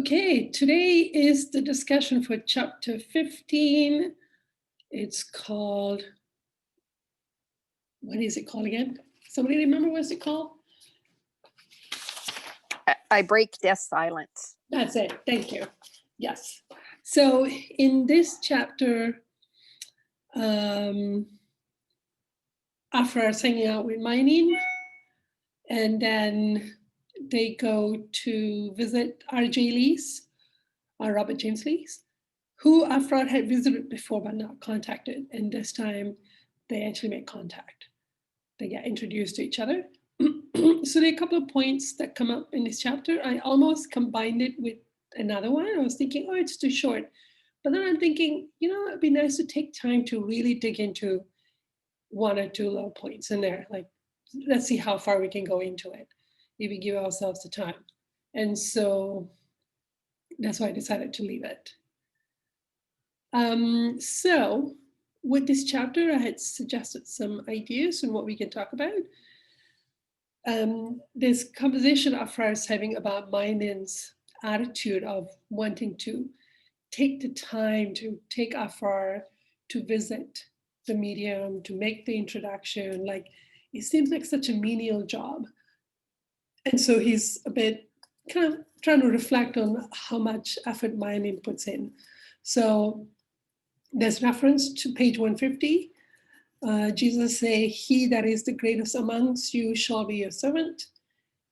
Okay, today is the discussion for chapter 15. It's called, what is it called again? Somebody remember what's it called? I break death silence. That's it, thank you. Yes. So in this chapter, Aphraar is hanging out with Mining, and then they go to visit R.J. Lees, Robert James Lees, who Aphraar had visited before but not contacted. And this time they actually make contact. They get introduced to each other. So there are a couple of points that come up in this chapter. I almost combined it with another one. I was thinking, oh, it's too short. But then I'm thinking, it'd be nice to take time to really dig into one or two little points in there. Like, let's see how far we can go into it if we give ourselves the time. And so that's why I decided to leave it. So with this chapter, I had suggested some ideas on what we can talk about. This conversation Aphraar is having about Mainin's attitude of wanting to take the time to take Aphraar to visit the medium, to make the introduction. Like, it seems like such a menial job. And so he's a bit kind of trying to reflect on how much effort Mainin puts in. So there's reference to page 150. Jesus say, he that is the greatest amongst you shall be your servant.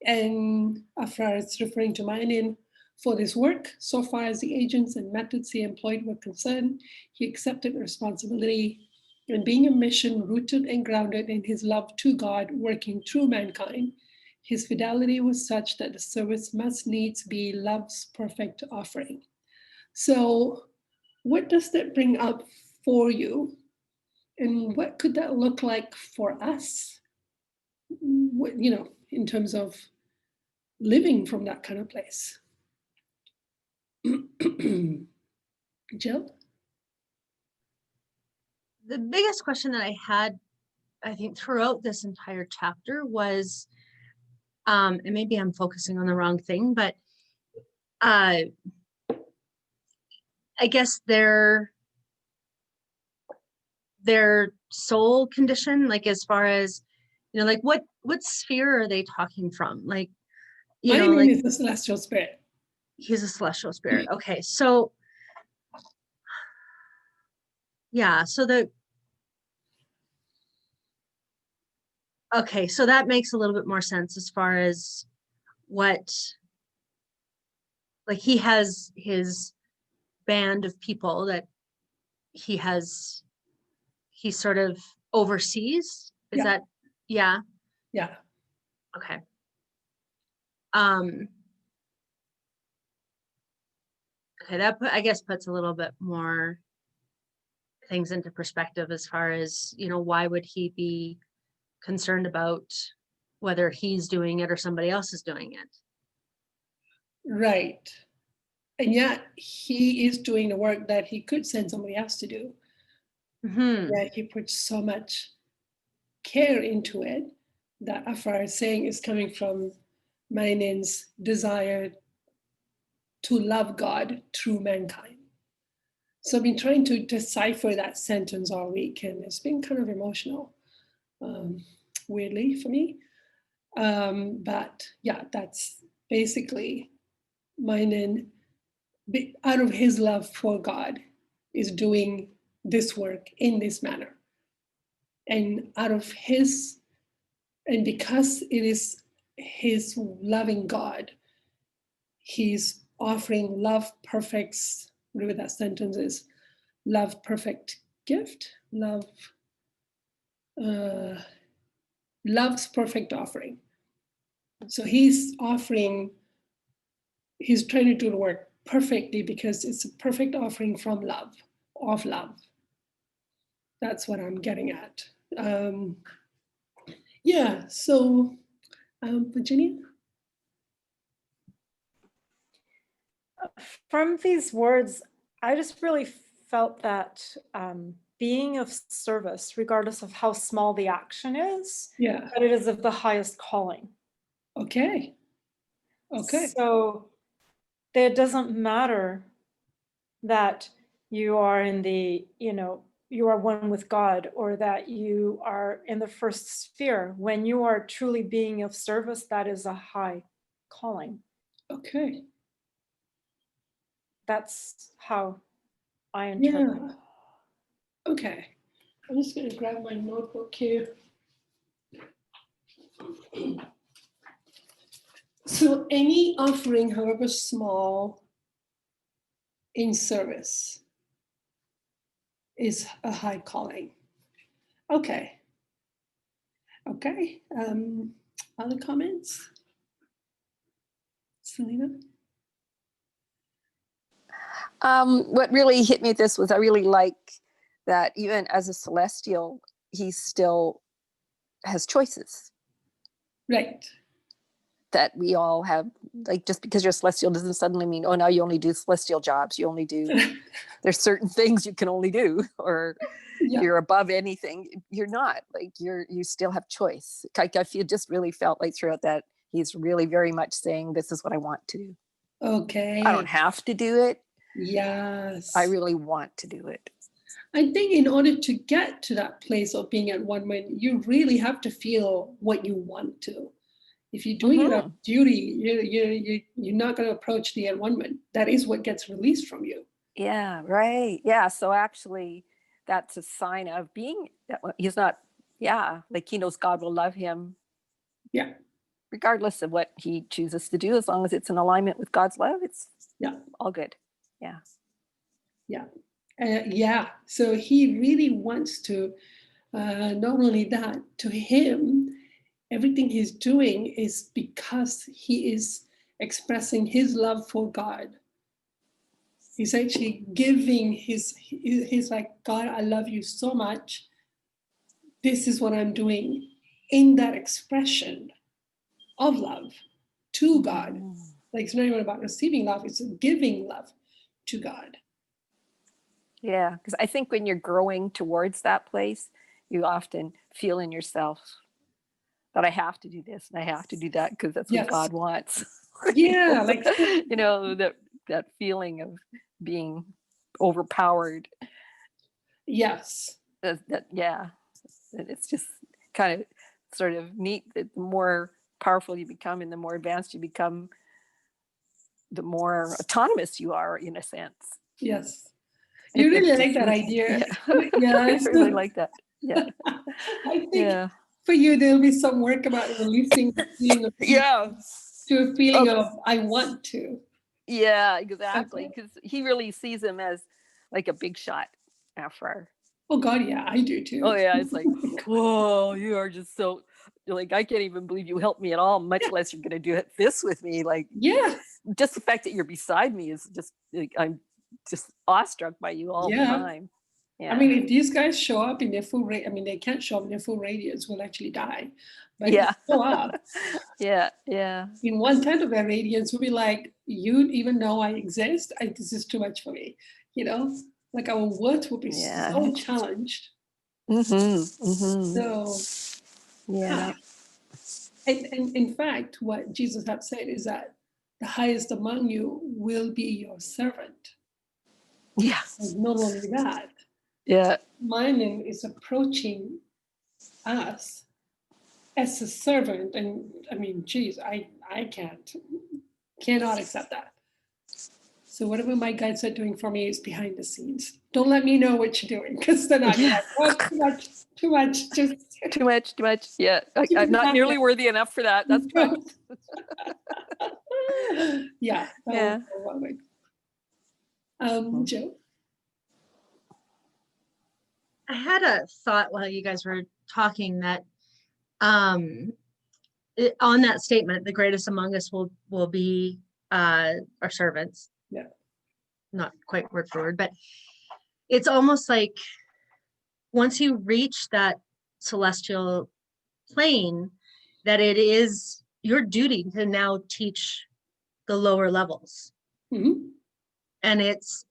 And Aphraar is referring to Mainin. For this work, so far as the agents and methods he employed were concerned, he accepted responsibility, and being a mission rooted and grounded in his love to God, working through mankind, his fidelity was such that the service must needs be love's perfect offering. So what does that bring up for you? And what could that look like for us? In terms of living from that kind of place. Jill? The biggest question that I had, I think, throughout this entire chapter was, and maybe I'm focusing on the wrong thing, but I guess their soul condition, like as far as, like what sphere are they talking from? Like, Mainin is a celestial spirit. He's a celestial spirit. Okay, so yeah, so so that makes a little bit more sense as far as what, like, he has his band of people that he sort of oversees. Is that, yeah? Yeah. Okay. Okay, that I guess puts a little bit more things into perspective as far as, why would he be concerned about whether he's doing it or somebody else is doing it? Right. And yet he is doing the work that he could send somebody else to do. Mm-hmm. Yeah, he puts so much care into it that Aphraar is saying is coming from Mainin's desire to love God through mankind. So I've been trying to decipher that sentence all week, and it's been kind of emotional, weirdly for me. But yeah, that's basically Mainin, out of his love for God, is doing this work in this manner. And because it is his loving God, he's offering love perfects, whatever that sentence is, love perfect gift, love's perfect offering. So he's trying to do the work perfectly because it's a perfect offering from love, of love. That's what I'm getting at. So Virginia? From these words, I just really felt that being of service, regardless of how small the action is, that it is of the highest calling. Okay. So that it doesn't matter that you are in the, you are one with God, or that you are in the first sphere. When you are truly being of service, that is a high calling. Okay. That's how I interpret. Yeah. Okay. I'm just going to grab my notebook here. So any offering, however small, in service is a high calling. Okay. Okay. Other comments? Selena? What really hit me with this was I really like that even as a celestial, he still has choices. Right. That we all have, like, just because you're celestial doesn't suddenly mean, oh, now you only do celestial jobs. You only do, there's certain things you can only do, or Yeah. you're above anything. You're not, like, you still have choice. I feel just really felt like throughout that, he's really very much saying, this is what I want to do. Okay. I don't have to do it. Yes. I really want to do it. I think in order to get to that place of being at one mind, you really have to feel what you want to. If you're doing it out of duty, you're not going to approach the enlightenment. That is what gets released from you. Yeah, right. Yeah. So actually, that's a sign of being, he's not, like he knows God will love him. Yeah. Regardless of what he chooses to do, as long as it's in alignment with God's love, it's all good. Yeah. Yeah. Yeah. So he really wants to, not only that, to him, everything he's doing is because he is expressing his love for God. He's actually giving he's like, God, I love you so much. This is what I'm doing in that expression of love to God. Like, it's not even about receiving love, it's giving love to God. Yeah, because I think when you're growing towards that place, you often feel in yourself that I have to do this and I have to do that because that's what God wants. Yeah, like that feeling of being overpowered. Yes. It's just kind of sort of neat that the more powerful you become and the more advanced you become, the more autonomous you are, in a sense. Yes. You really like that idea. Yeah. I really like that. Yeah. I think for you, there'll be some work about releasing the feeling of to a feeling of I want to. Yeah, exactly. Because he really sees him as like a big shot, Aphraar. Oh God, yeah, I do too. Oh yeah, it's like, whoa, you are just so, like, I can't even believe you helped me at all, much less you're gonna do this with me. Like, just the fact that you're beside me is just, like, I'm just awestruck by you all the time. Yeah. I mean, if these guys show up in their full rate, I mean, they can't show up in their full radiance, we'll actually die. But if they show up, in 1/10 of their radiance, we'll be like, you even know I exist? This is too much for me. Like our worth will be so challenged. So, and in fact, what Jesus had said is that the highest among you will be your servant. Yeah. And not only that. Yeah. Manan is approaching us as a servant, and I mean, geez, I cannot accept that. So whatever my guides are doing for me is behind the scenes. Don't let me know what you're doing, because then I'm like, oh, too much, just too much. Yeah, I'm not nearly worthy enough for that. That's too much. Yeah. Joe? I had a thought while you guys were talking that on that statement, the greatest among us will be our servants. Yeah. Not quite word for word, but it's almost like once you reach that celestial plane, that it is your duty to now teach the lower levels. Mm-hmm. And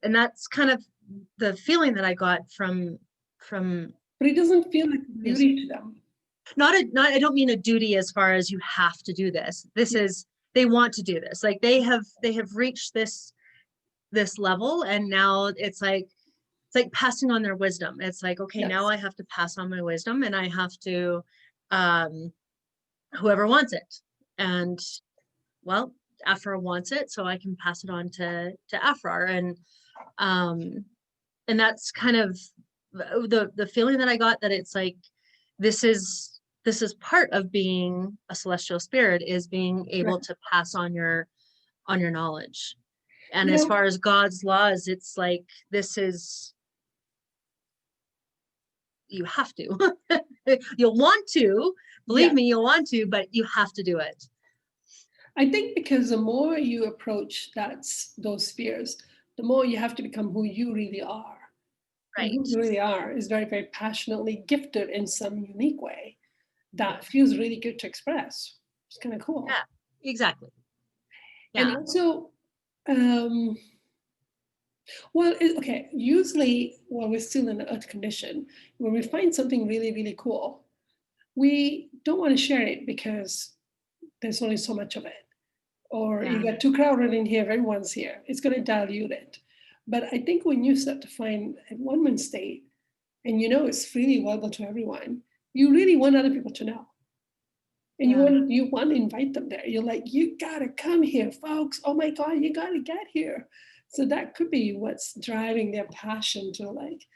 that's kind of the feeling that I got from but it doesn't feel like a duty to them. I don't mean a duty as far as you have to do this. This is they want to do this. Like they have reached this level, and now it's like passing on their wisdom. It's like, okay, now Yes. I have to pass on my wisdom, and I have to whoever wants it. And well, Aphraar wants it, so I can pass it on to Aphraar. And that's kind of the feeling that I got, that it's like this is part of being a celestial spirit, is being able Right. to pass on your knowledge. And You as know, far as God's laws, it's like, this is, you have to. You'll want to, believe yeah. me, you'll want to, but you have to do it. I think because the more you approach those spheres, the more you have to become who you really are. Right. And who you really are is very, very passionately gifted in some unique way that feels really good to express. It's kind of cool. Yeah, exactly. And Yeah. also, okay, usually while we're still in the earth condition, when we find something really, really cool, we don't want to share it because there's only so much of it. Or Yeah. you got too crowded in here, everyone's here. It's going to dilute it. But I think when you start to find a one-man state, and you know it's freely available to everyone, you really want other people to know. And Yeah. you want to invite them there. You're like, you gotta come here, folks. Oh my God, you gotta get here. So that could be what's driving their passion to like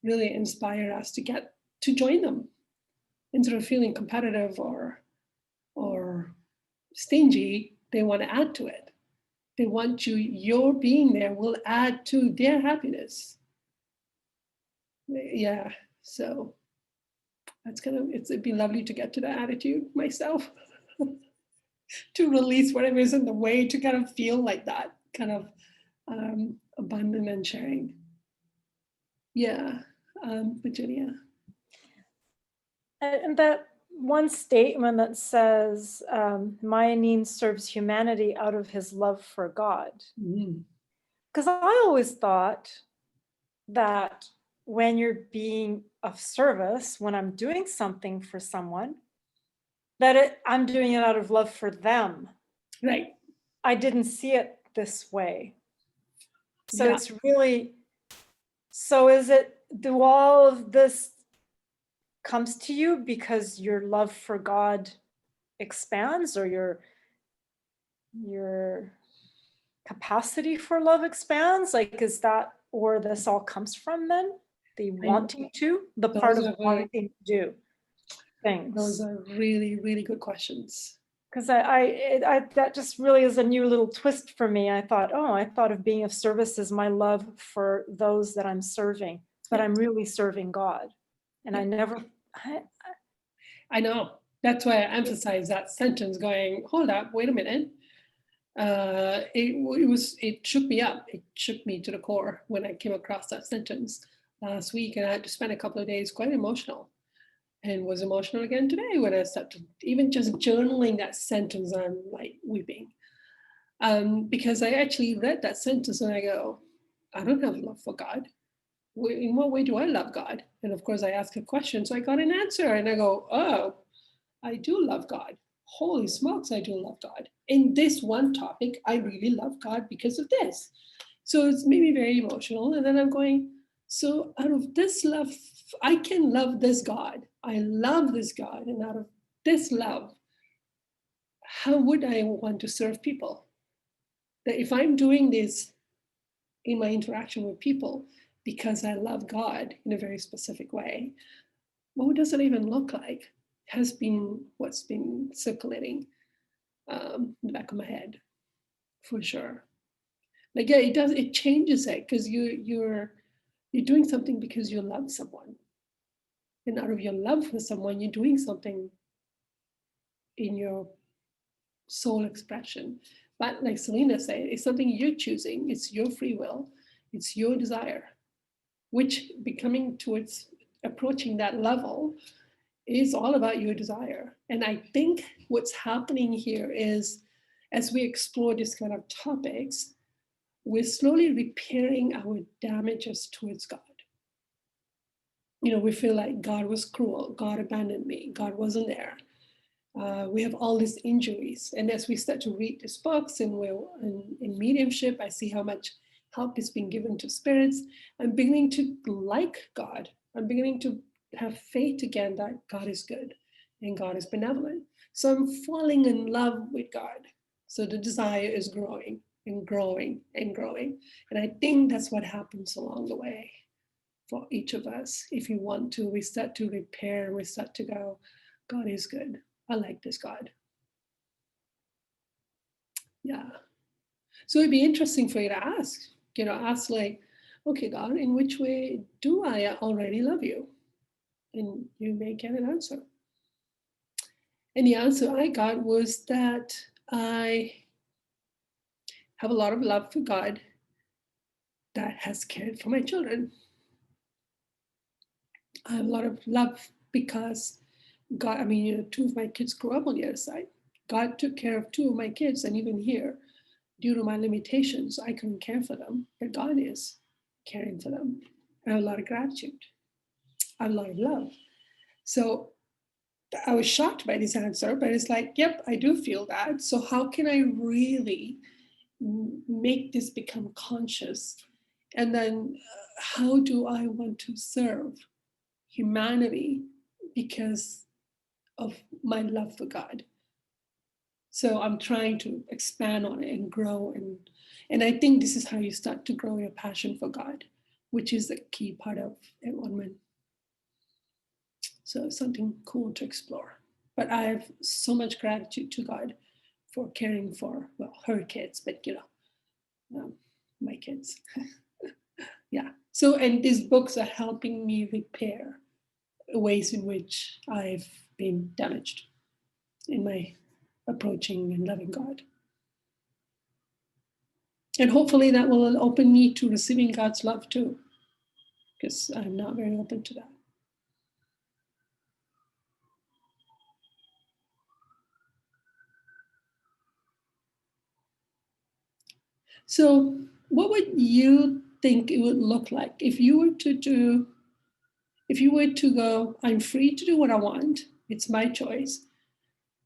really inspire us to get to join them instead of feeling competitive or stingy. They want to add to it. They want your being there will add to their happiness. Yeah. So that's it'd be lovely to get to that attitude myself. To release whatever is in the way, to kind of feel like that kind of abundant and sharing. Yeah, Virginia. And that one statement that says, Mayanin serves humanity out of his love for God. Because I always thought that when you're being of service, when I'm doing something for someone, that I'm doing it out of love for them. Right. I didn't see it this way. So Yeah. it's really, so is it, do all of this comes to you because your love for God expands, or your capacity for love expands? Like, is that where this all comes from then? The wanting to, the part of wanting to do things. Those are really, really good questions. Because I that just really is a new little twist for me. I thought of being of service as my love for those that I'm serving, but I'm really serving God. And I never, I know. That's why I emphasize that sentence going, hold up, wait a minute. It shook me up. It shook me to the core when I came across that sentence last week, and I had to spend a couple of days quite emotional, and was emotional again today when I started even just journaling that sentence. I'm like weeping because I actually read that sentence and I go, I don't have love for God. In what way do I love God? And of course, I asked a question, so I got an answer, and I go, oh, I do love God. Holy smokes, I do love God. In this one topic, I really love God because of this. So it's made me very emotional. And then I'm going, so out of this love, I can love this God. I love this God. And out of this love, how would I want to serve people? That if I'm doing this in my interaction with people because I love God in a very specific way, what does it even look like? Has been what's been circulating in the back of my head, for sure. Like, yeah, it changes it because you're doing something because you love someone. And out of your love for someone, you're doing something in your soul expression. But like Selena said, it's something you're choosing, it's your free will, it's your desire, which becoming towards approaching that level is all about your desire. And I think what's happening here is as we explore this kind of topics, we're slowly repairing our damages towards God. You know, we feel like God was cruel, God abandoned me, God wasn't there. We have all these injuries. And as we start to read these books and we're in mediumship, I see how much help is being given to spirits. I'm beginning to like God. I'm beginning to have faith again that God is good and God is benevolent. So I'm falling in love with God. So the desire is growing and growing and growing. And I think that's what happens along the way for each of us. If you want to, we start to repair, we start to go, God is good. I like this God. Yeah. So it'd be interesting for you to ask like, okay, God, in which way do I already love you? And you may get an answer. And the answer I got was that I have a lot of love for God that has cared for my children. I have a lot of love because God, two of my kids grew up on the other side. God took care of two of my kids, and even here, due to my limitations, I couldn't care for them, but God is caring for them. I have a lot of gratitude. I have a lot of love. So I was shocked by this answer, but it's like, yep, I do feel that. So how can I really make this become conscious? And then how do I want to serve humanity because of my love for God? So I'm trying to expand on it and grow. And I think this is how you start to grow your passion for God, which is a key part of enlightenment. So it's something cool to explore. But I have so much gratitude to God for caring for, well, her kids, but my kids. Yeah. So, and these books are helping me repair ways in which I've been damaged in my approaching and loving God. And hopefully that will open me to receiving God's love too, because I'm not very open to that. So what would you think it would look like if you were to go, I'm free to do what I want, it's my choice,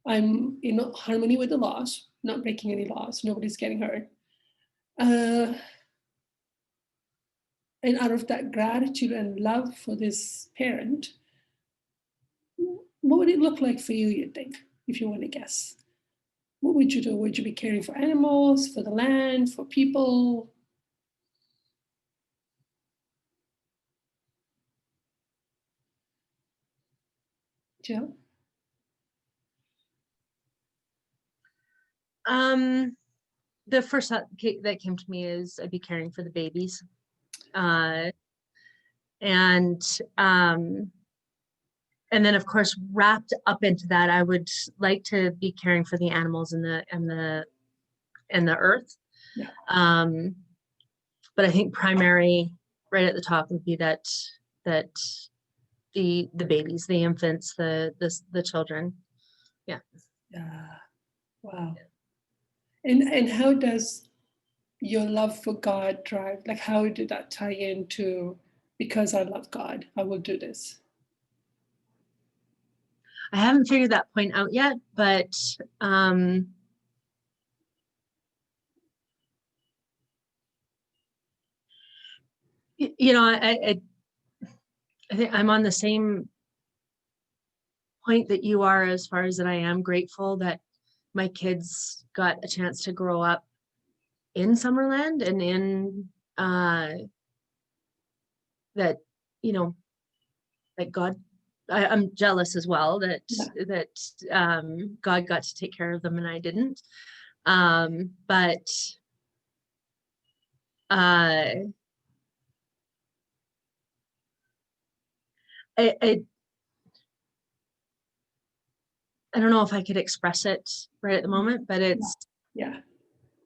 I'm in harmony with the laws, not breaking any laws, nobody's getting hurt. And out of that gratitude and love for this parent, what would it look like for you, you think, if you want to guess? What would you do? Would you be caring for animals, for the land, for people? Jill? The first thought that came to me is I'd be caring for the babies. And then of course, wrapped up into that, I would like to be caring for the animals and the earth. Yeah. But I think primary right at the top would be that the babies, the infants, the children. Yeah. Yeah. Wow. And how does your love for God drive? Like, how did that tie into, because I love God, I will do this? I haven't figured that point out yet, but I think I'm on the same point that you are, as far as that I am grateful that my kids got a chance to grow up in Summerland and in that, that God, I'm jealous as well that God got to take care of them and I didn't. But I don't know if I could express it right at the moment, but it's, yeah.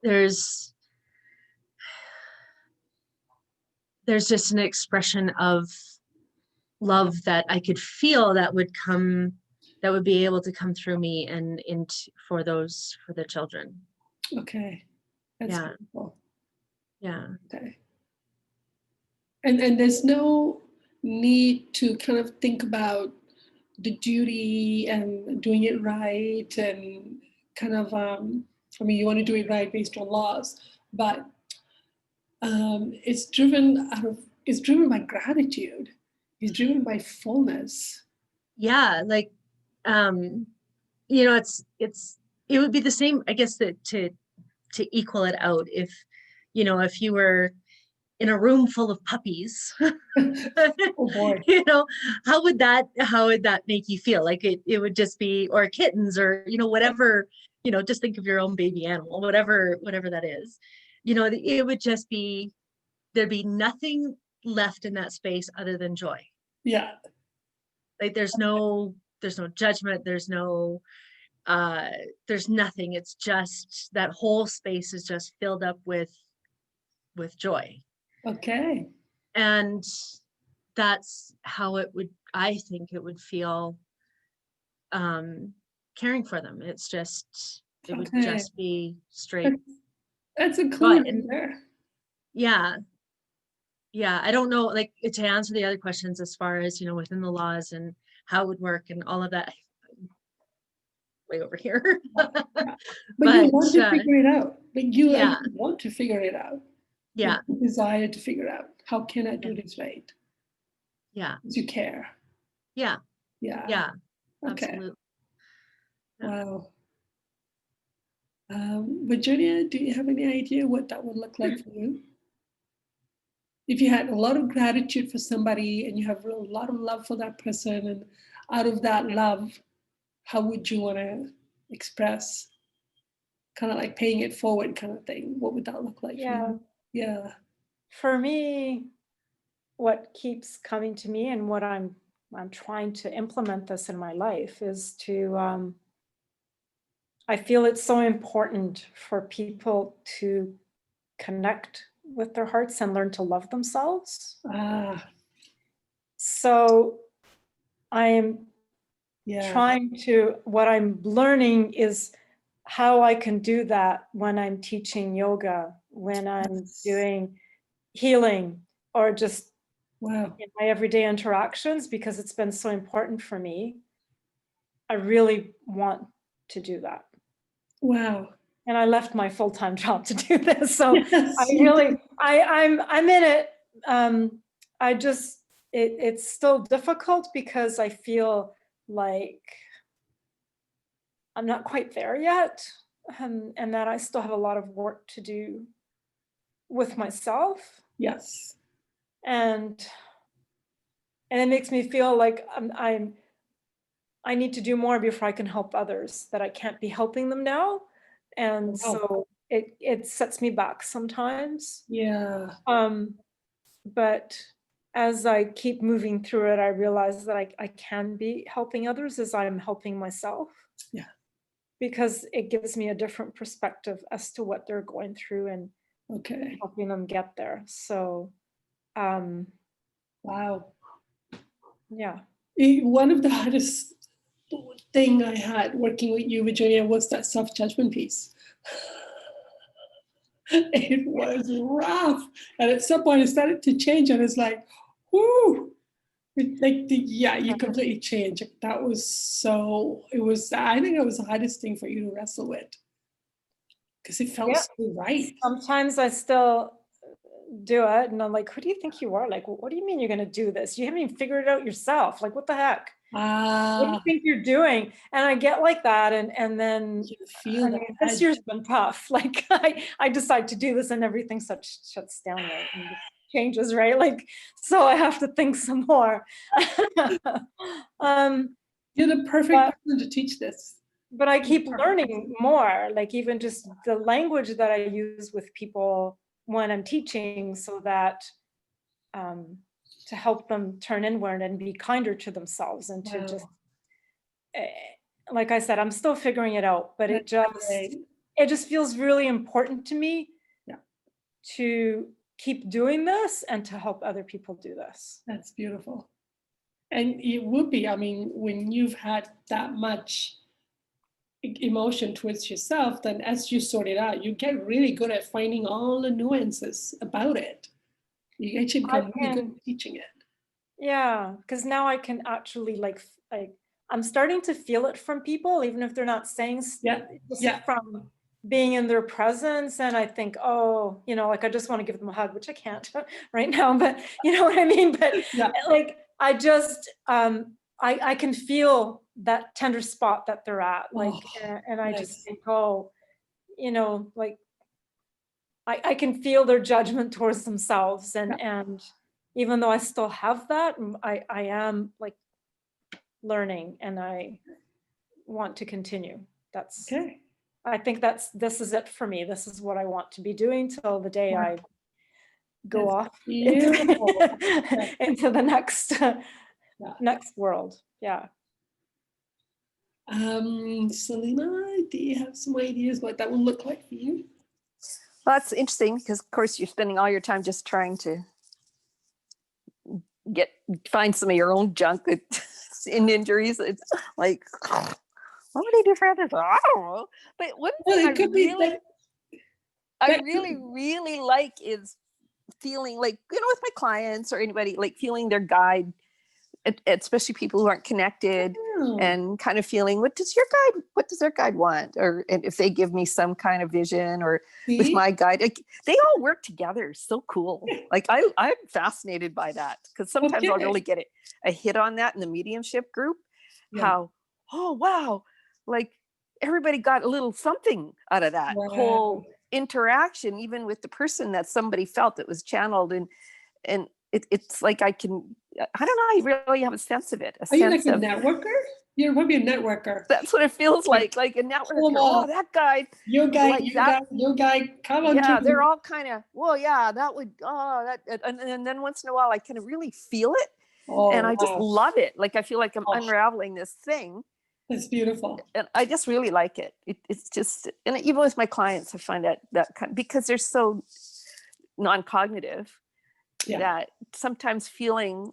There's just an expression of love that I could feel that would be able to come through me and for the children. Okay. That's beautiful. Yeah. Okay. And there's no need to kind of think about the duty and doing it right, and kind of I mean, you want to do it right based on laws, but it's driven by gratitude. It's driven by fullness. Yeah, like it would be the same, I guess, that to equal it out, if if you were in a room full of puppies, Oh boy. how would that make you feel? Like it would just be, or kittens, or whatever, just think of your own baby animal, whatever that is. It would just be, there'd be nothing left in that space other than joy. Yeah. Like there's no judgment, there's nothing. It's just that whole space is just filled up with joy. Okay. And that's how I think it would feel caring for them. It would just be straight. That's a clue right there. Yeah. I don't know, like, to answer the other questions as far as within the laws and how it would work and all of that, way over here. But you want to figure it out. Like you want to figure it out. Yeah. You desire to figure out, how can I do this right? Yeah. Because you care. Yeah. Okay. Absolutely. Wow. Virginia, do you have any idea what that would look like for you? If you had a lot of gratitude for somebody and you have a lot of love for that person, and out of that love, how would you want to express, kind of like paying it forward kind of thing? What would that look like for you? Yeah. For me, what keeps coming to me, and what I'm trying to implement this in my life, is to I feel it's so important for people to connect with their hearts and learn to love themselves. So I'm what I'm learning is how I can do that when I'm teaching yoga, when I'm doing healing, or just in my everyday interactions, because it's been so important for me. I really want to do that. Wow. And I left my full-time job to do this. So I'm in it. It's still difficult because I feel like I'm not quite there yet, and that I still have a lot of work to do with myself. Yes. And it makes me feel like I need to do more before I can help others, that I can't be helping them now. And so it sets me back sometimes. Yeah. But as I keep moving through it, I realize that I can be helping others as I'm helping myself. Yeah. Because it gives me a different perspective as to what they're going through, and helping them get there. So, wow. Yeah. One of the hardest thing I had working with you, Virginia, was that self-judgment piece. It was rough. And at some point it started to change, and it's like, whoo, you completely change. That was I think it was the hardest thing for you to wrestle with, because it felt so right. Sometimes I still do it, and I'm like, who do you think you are? Like, what do you mean you're going to do this? You haven't even figured it out yourself. Like, what the heck? What do you think you're doing? And I get like that, and then this year's been tough. Like I decide to do this, and everything shuts down, right? And changes, right? Like, so I have to think some more. You're the perfect person to teach this. But I keep learning more, like even just the language that I use with people when I'm teaching, so that to help them turn inward and be kinder to themselves, and to just, like I said, I'm still figuring it out, but it just feels really important to me to keep doing this and to help other people do this. That's beautiful. And it would be, I mean, when you've had that much emotion towards yourself, then as you sort it out, you get really good at finding all the nuances about it. You actually become really good at teaching it. Yeah, because now I can actually like I'm starting to feel it from people, even if they're not saying, just Yeah. from being in their presence. And I think, oh, like I just want to give them a hug, which I can't right now, but you know what I mean? But like, I just, I can feel that tender spot that they're at, like, and I just think, oh, like, I can feel their judgment towards themselves. And even though I still have that, I am like learning, and I want to continue. That's okay. I think this is it for me. This is what I want to be doing till the day I go off into the next world. Yeah. Selena, do you have some ideas what that will look like for you? Well, that's interesting because, of course, you're spending all your time just trying to find some of your own junk in injuries. It's like, what would I do for others? I don't know. But one thing I really like is feeling like, with my clients or anybody, like feeling their guide, especially people who aren't connected, and kind of feeling, what does their guide want? And if they give me some kind of vision, or with my guide, they all work together. So cool. Like I'm fascinated by that, because sometimes I'll really get a hit on that in the mediumship group. How, oh, wow. Like everybody got a little something out of that whole interaction, even with the person that somebody felt that was channeled. And it's like I don't know, I really have a sense of it. Are you like a networker? You're probably a networker. That's what it feels like a networker. Oh, that guy. Your guy, come on. Yeah, they're all kind of, that would, and then once in a while I kind of really feel it. And I just love it. Like I feel like I'm unraveling this thing. That's beautiful. And I just really like it. It's just, and even with my clients, I find that kind, because they're so non-cognitive, that sometimes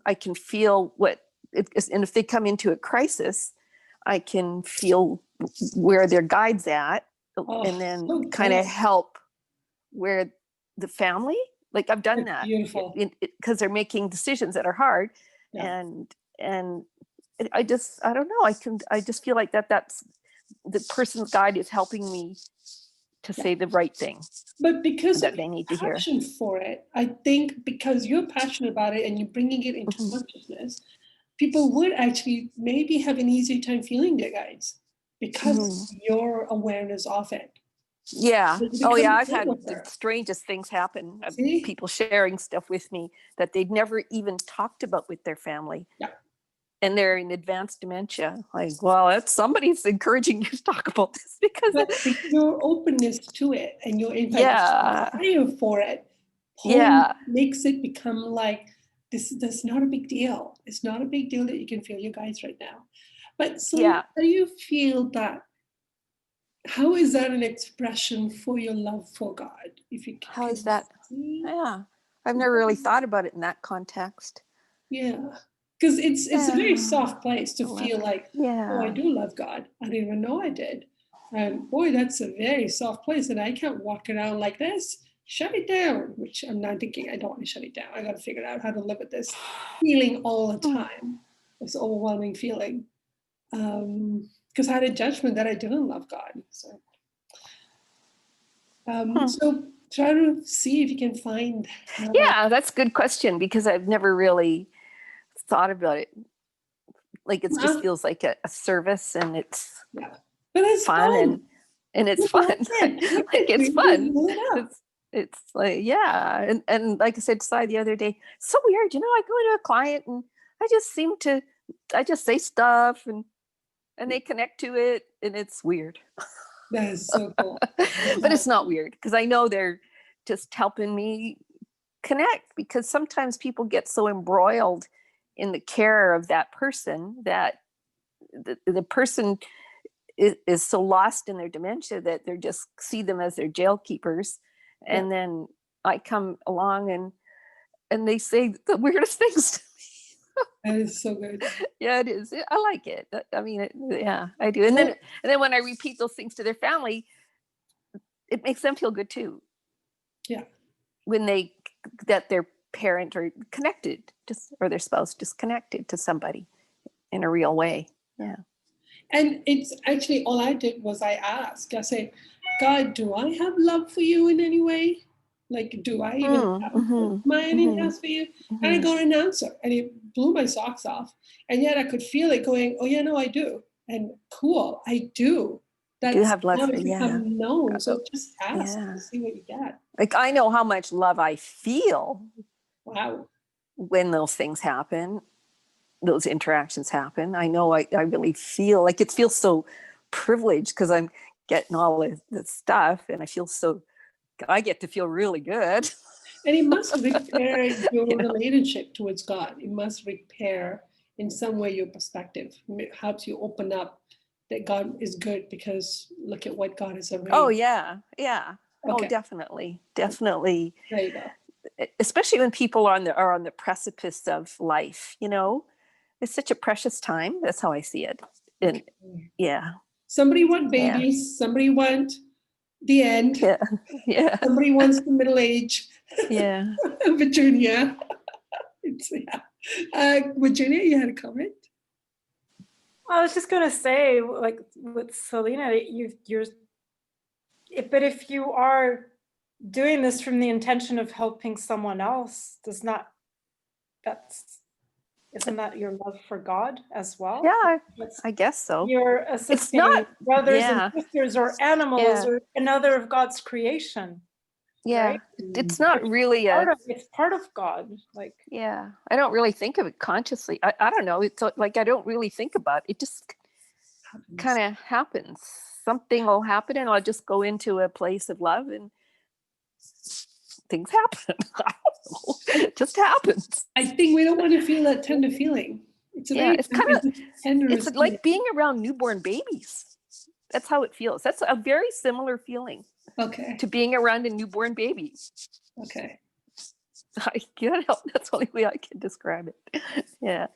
I can feel what it is. And if they come into a crisis, I can feel where their guide's at, and then kind of help where the family, like I've done that. Beautiful. Because they're making decisions that are hard. And I don't know. I just feel like that's the person's guide is helping me to say the right thing. But because that they need to hear. Passion for it, I think because you're passionate about it and you're bringing it into consciousness, people would actually maybe have an easier time feeling their guides because your awareness of it. Yeah. I've had the strangest things happen. People sharing stuff with me that they'd never even talked about with their family. Yeah. And they're in advanced dementia. Like, well, somebody's encouraging you to talk about this, because your openness to it and your desire for it makes it become like this. That's not a big deal. It's not a big deal that you can feel your guides right now. But so how do you feel that? How is that an expression for your love for God? How is that? Yeah, I've never really thought about it in that context. Yeah. Because it's a very soft place to feel like, oh, I do love God. I didn't even know I did. And boy, that's a very soft place. And I can't walk around like this. Shut it down, which I'm not thinking. I don't want to shut it down. I got to figure out how to live with this feeling all the time. This overwhelming feeling. Because I had a judgment that I didn't love God. So try to see if you can find. That's a good question, because I've never really thought about it. Like it just feels like a service, and it's but it's fun. And it's fun. Like it's fun. It's like, and like I said to Sai the other day, so weird, I go to a client and I just say stuff and they connect to it, and it's weird. That is so cool. But it's not weird, because I know they're just helping me connect, because sometimes people get so embroiled in the care of that person that the person is so lost in their dementia that they just see them as their jail keepers. And then I come along and they say the weirdest things to me. That is so good. Yeah, it is. I like it. I mean, I do. And then when I repeat those things to their family, it makes them feel good too. Yeah. When that their parent or connected, or their spouse just connected to somebody in a real way. Yeah. And it's actually all I did was I asked. I say, God, do I have love for you in any way? Like, do I even have my any has for you? And I got an answer, and it blew my socks off. And yet I could feel it going, oh yeah, no, I do. And cool, I do. That's Do have love now for it's become known. So just ask to see what you get. Like, I know how much love I feel. Wow. When those things happen, those interactions happen. I know I really feel like it feels so privileged because I'm getting all this stuff, and I get to feel really good. And it must repair your relationship towards God. It must repair in some way your perspective. It helps you open up that God is good because look at what God has arranged. Oh yeah. Okay. Oh, definitely. There you go. Especially when people are on the precipice of life, it's such a precious time. That's how I see it. And yeah. Somebody want babies, somebody want the end. Yeah. Somebody wants the middle age. Yeah. Virginia. Virginia, you had a comment? I was just going to say, like with Selena, but if you are doing this from the intention of helping someone else, isn't that your love for God as well? Yeah, I guess so. You're assisting brothers and sisters or animals or another of God's creation. Yeah, right? It's not really it's part of God. Like, yeah, I don't really think of it consciously. I don't know. It's like I don't really think about it. It just kind of happens. Something will happen, and I'll just go into a place of love, and things happen. I don't know. It just happens. I think we don't want to feel that tender feeling. It's it's like being around newborn babies. That's how it feels. That's a very similar feeling. Okay. To being around a newborn baby. Okay. I can't help. That's the only way I can describe it. Yeah.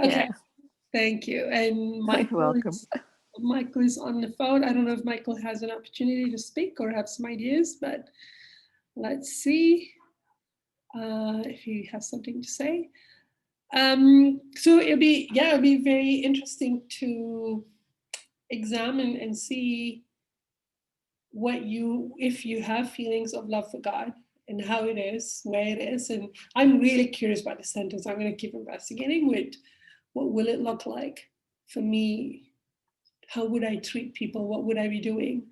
Okay. Yeah. Thank you. And Michael is on the phone. I don't know if Michael has an opportunity to speak or have some ideas, but let's see if he has something to say. So it'll be very interesting to examine and see if you have feelings of love for God and how it is, where it is. And I'm really curious about the sentence. I'm going to keep investigating with what will it look like for me? How would I treat people? What would I be doing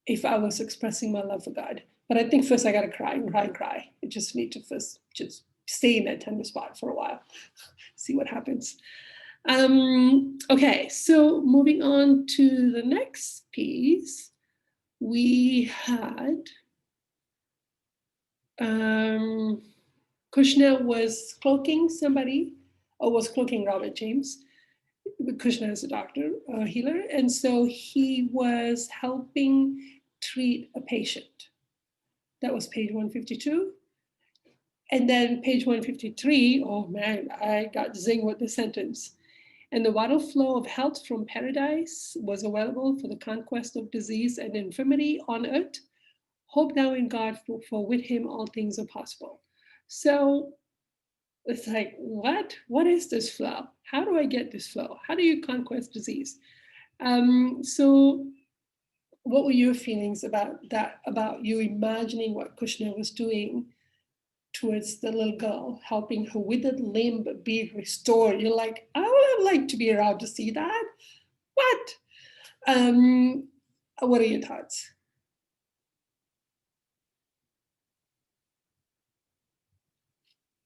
if I was expressing my love for God? But I think first I got to cry. I just need to first just stay in that tender spot for a while, see what happens. Okay, so moving on to the next piece, we had Kushner was cloaking somebody, or was cloaking Robert James. Kushner is a doctor, a healer, and so he was helping treat a patient. That was page 152. And then page 153, oh man, I got zinged with the sentence. And the vital flow of health from paradise was available for the conquest of disease and infirmity on earth. Hope thou in God, for with him all things are possible. So it's like, what? What is this flow? How do I get this flow? How do you conquest disease? So what were your feelings about that, about you imagining what Kushner was doing towards the little girl, helping her withered limb be restored? You're like, I would have liked to be around to see that. What? What are your thoughts?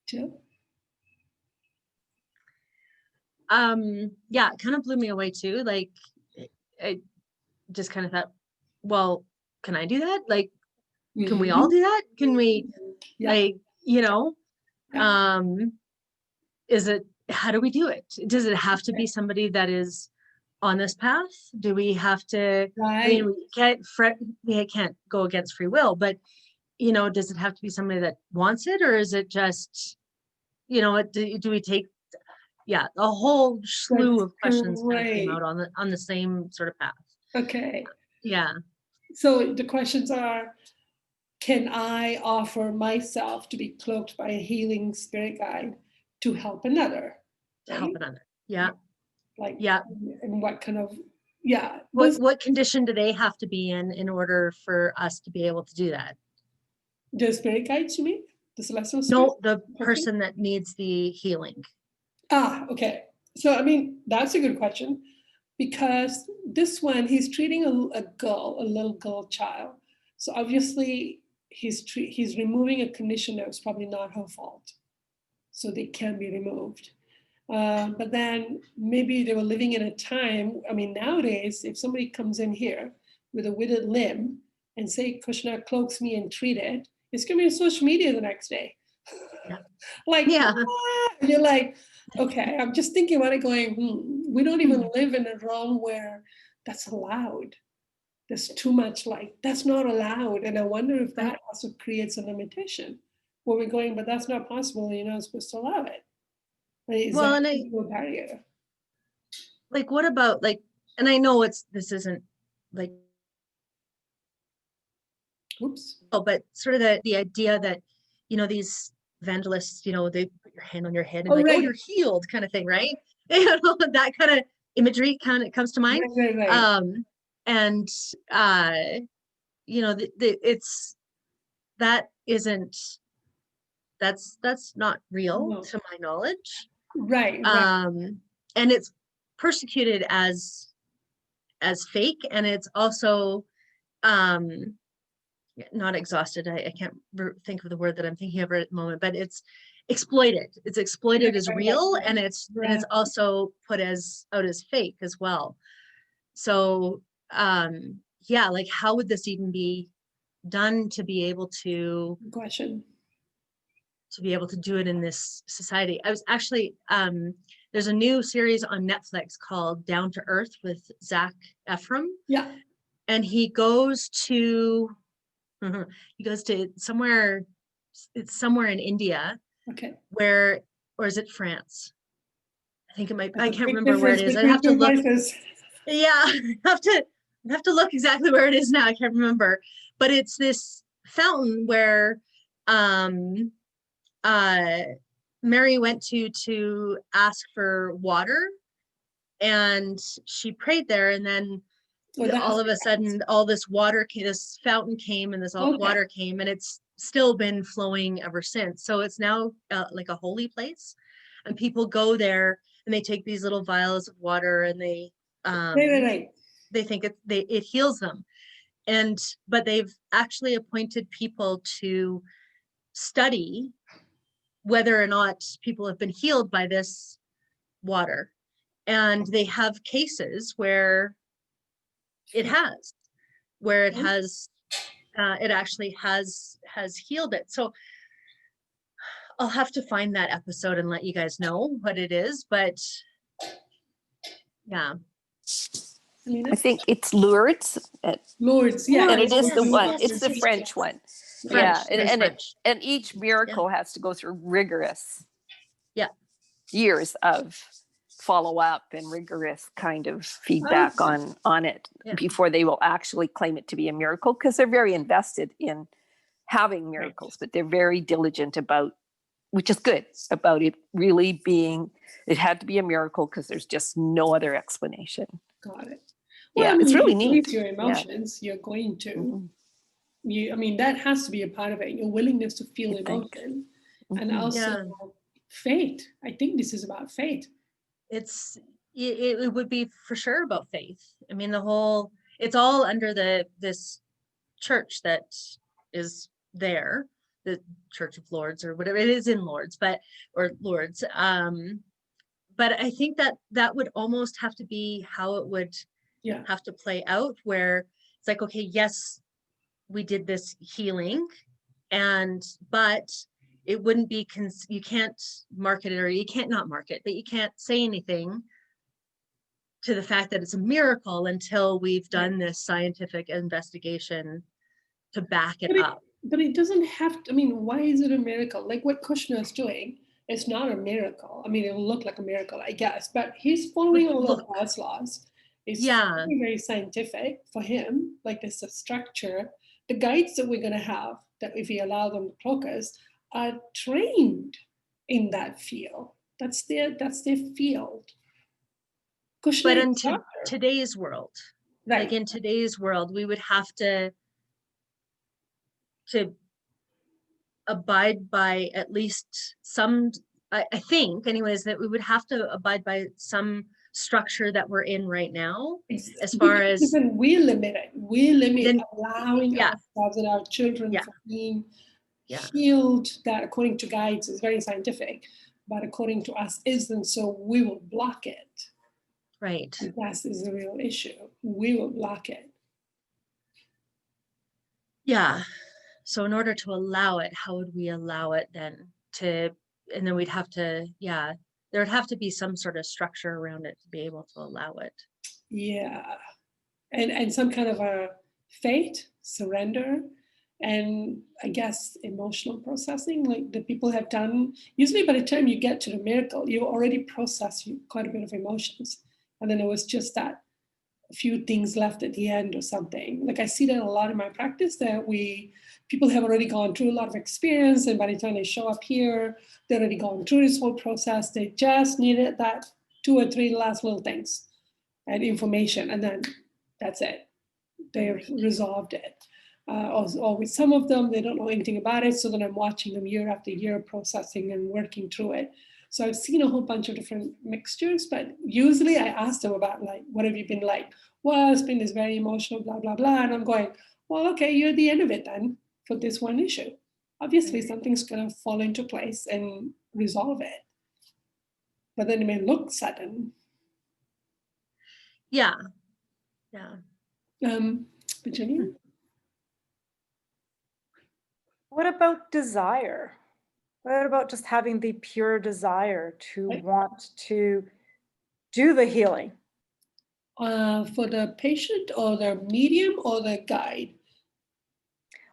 Jill? Yeah, it kind of blew me away too. Like, I just kind of thought, well, can I do that? Like, can we all do that? Can we, like, how do we do it? Does it have to be somebody that is on this path? Do we have to, I mean, we can't go against free will, but, does it have to be somebody that wants it? Or is it just, do we take, a whole slew of questions kind of came out on the same sort of path. Okay. Yeah. So the questions are, can I offer myself to be cloaked by a healing spirit guide to help another? To help another. Yeah. Like, Yeah. and what kind of, yeah. What condition do they have to be in order for us to be able to do that? The spirit guides, you mean? The celestial spirit? No, the person that needs the healing. Okay. So, I mean, that's a good question, because this one, he's treating a little girl child. So obviously he's removing a condition that was probably not her fault. So they can be removed. But then maybe they were living in a time, I mean, nowadays, if somebody comes in here with a withered limb and say, Krishna cloaks me and treat it, it's going to be on social media the next day. Yeah. Like, Yeah. And you're like, okay, I'm just thinking about it going, we don't even live in a realm where that's allowed. There's too much like, that's not allowed. And I wonder if that also creates a limitation where we're going, but that's not possible. You're not supposed to allow it. Like, Well, and a barrier? like, what about like, and I know this isn't like, Oops. but sort of the idea that, these evangelists, they put your hand on your head and Oh, right. you're healed kind of thing, right? That kind of imagery kind of comes to mind. Right. And it's that's not real to my knowledge. Right. And it's persecuted as fake, and it's also not exhausted. I can't think of the word that I'm thinking of at the moment, but it's exploited. It's exploited as real, and it's also put out as fake as well. So like, how would this even be done to be able to do it in this society? I was actually there's a new series on Netflix called Down to Earth with Zac Efron. Yeah. And he goes to somewhere, it's somewhere in India. Okay. Or is it France? I think it might, I can't remember where it is. I'd have to look. Yeah, I'd have to look exactly where it is now. I can't remember. But it's this fountain where Mary went to ask for water, and she prayed there, and then all of a sudden all this fountain came, and this water came, and it's still been flowing ever since. So it's now like a holy place, and people go there and they take these little vials of water, and they they think it heals them. But they've actually appointed people to study whether or not people have been healed by this water, and they have cases where it actually has healed it. So I'll have to find that episode and let you guys know what it is, but yeah. I think it's Lourdes. Lourdes, yeah. And it is the one. It's the French one. French, yeah, and each miracle has to go through rigorous years of follow-up and rigorous kind of feedback on it before they will actually claim it to be a miracle, because they're very invested in having miracles, but they're very diligent about, which is good, about it really being, it had to be a miracle because there's just no other explanation. Got it. Well, it's really neat. Your emotions, you're going to. I mean, that has to be a part of it. Your willingness to feel emotion, and also faith. I think this is about faith. It would be for sure about faith. I mean, it's all under this church that is there, the Church of Lourdes or whatever it is in Lourdes, or Lourdes. But I think that would almost have to be how it would have to play out, where it's like, okay, yes, we did this healing, but it wouldn't be, you can't market it, or you can't not market, but you can't say anything to the fact that it's a miracle until we've done this scientific investigation to back it up. But it doesn't have to, I mean, why is it a miracle? Like what Krishna is doing, it's not a miracle. I mean, it will look like a miracle, I guess, but he's following all of God's laws. It's very, very scientific for him. Like there's a structure. The guides that we're going to have, that if we allow them to cloak us, are trained in that field. That's their field. Kushna But is in doctor. today's world, Right. like in today's world, we would have to abide by at least some, I think anyways, that we would have to abide by some structure that we're in right now, as far as Even we limit it. We limit then, allowing yeah, ourselves and our children yeah, from being yeah, healed. That according to guides is very scientific, but according to us isn't. So we will block it. right. And that is the real issue. We will block it. Yeah. So in order to allow it, how would we allow it then to, and then we'd have to, yeah, there would have to be some sort of structure around it to be able to allow it. Yeah. And some kind of a faith, surrender, and I guess emotional processing, like the people have done. Usually by the time you get to the miracle, you already processed quite a bit of emotions. And then it was just that a few things left at the end or something. Like I see that a lot in my practice, that people have already gone through a lot of experience, and by the time they show up here, they've already gone through this whole process. They just needed that 2 or 3 last little things and information, and then that's it. They've resolved it. Or with some of them, they don't know anything about it. So then I'm watching them year after year processing and working through it. So I've seen a whole bunch of different mixtures, but usually I ask them about, like, what have you been like? Well, it's been this very emotional, blah, blah, blah. And I'm going, well, okay, you're at the end of it then for this one issue. Obviously, something's going to fall into place and resolve it. But then it may look sudden. Yeah. Yeah. Virginia? What about desire? What about just having the pure desire to want to do the healing? For the patient or the medium or the guide?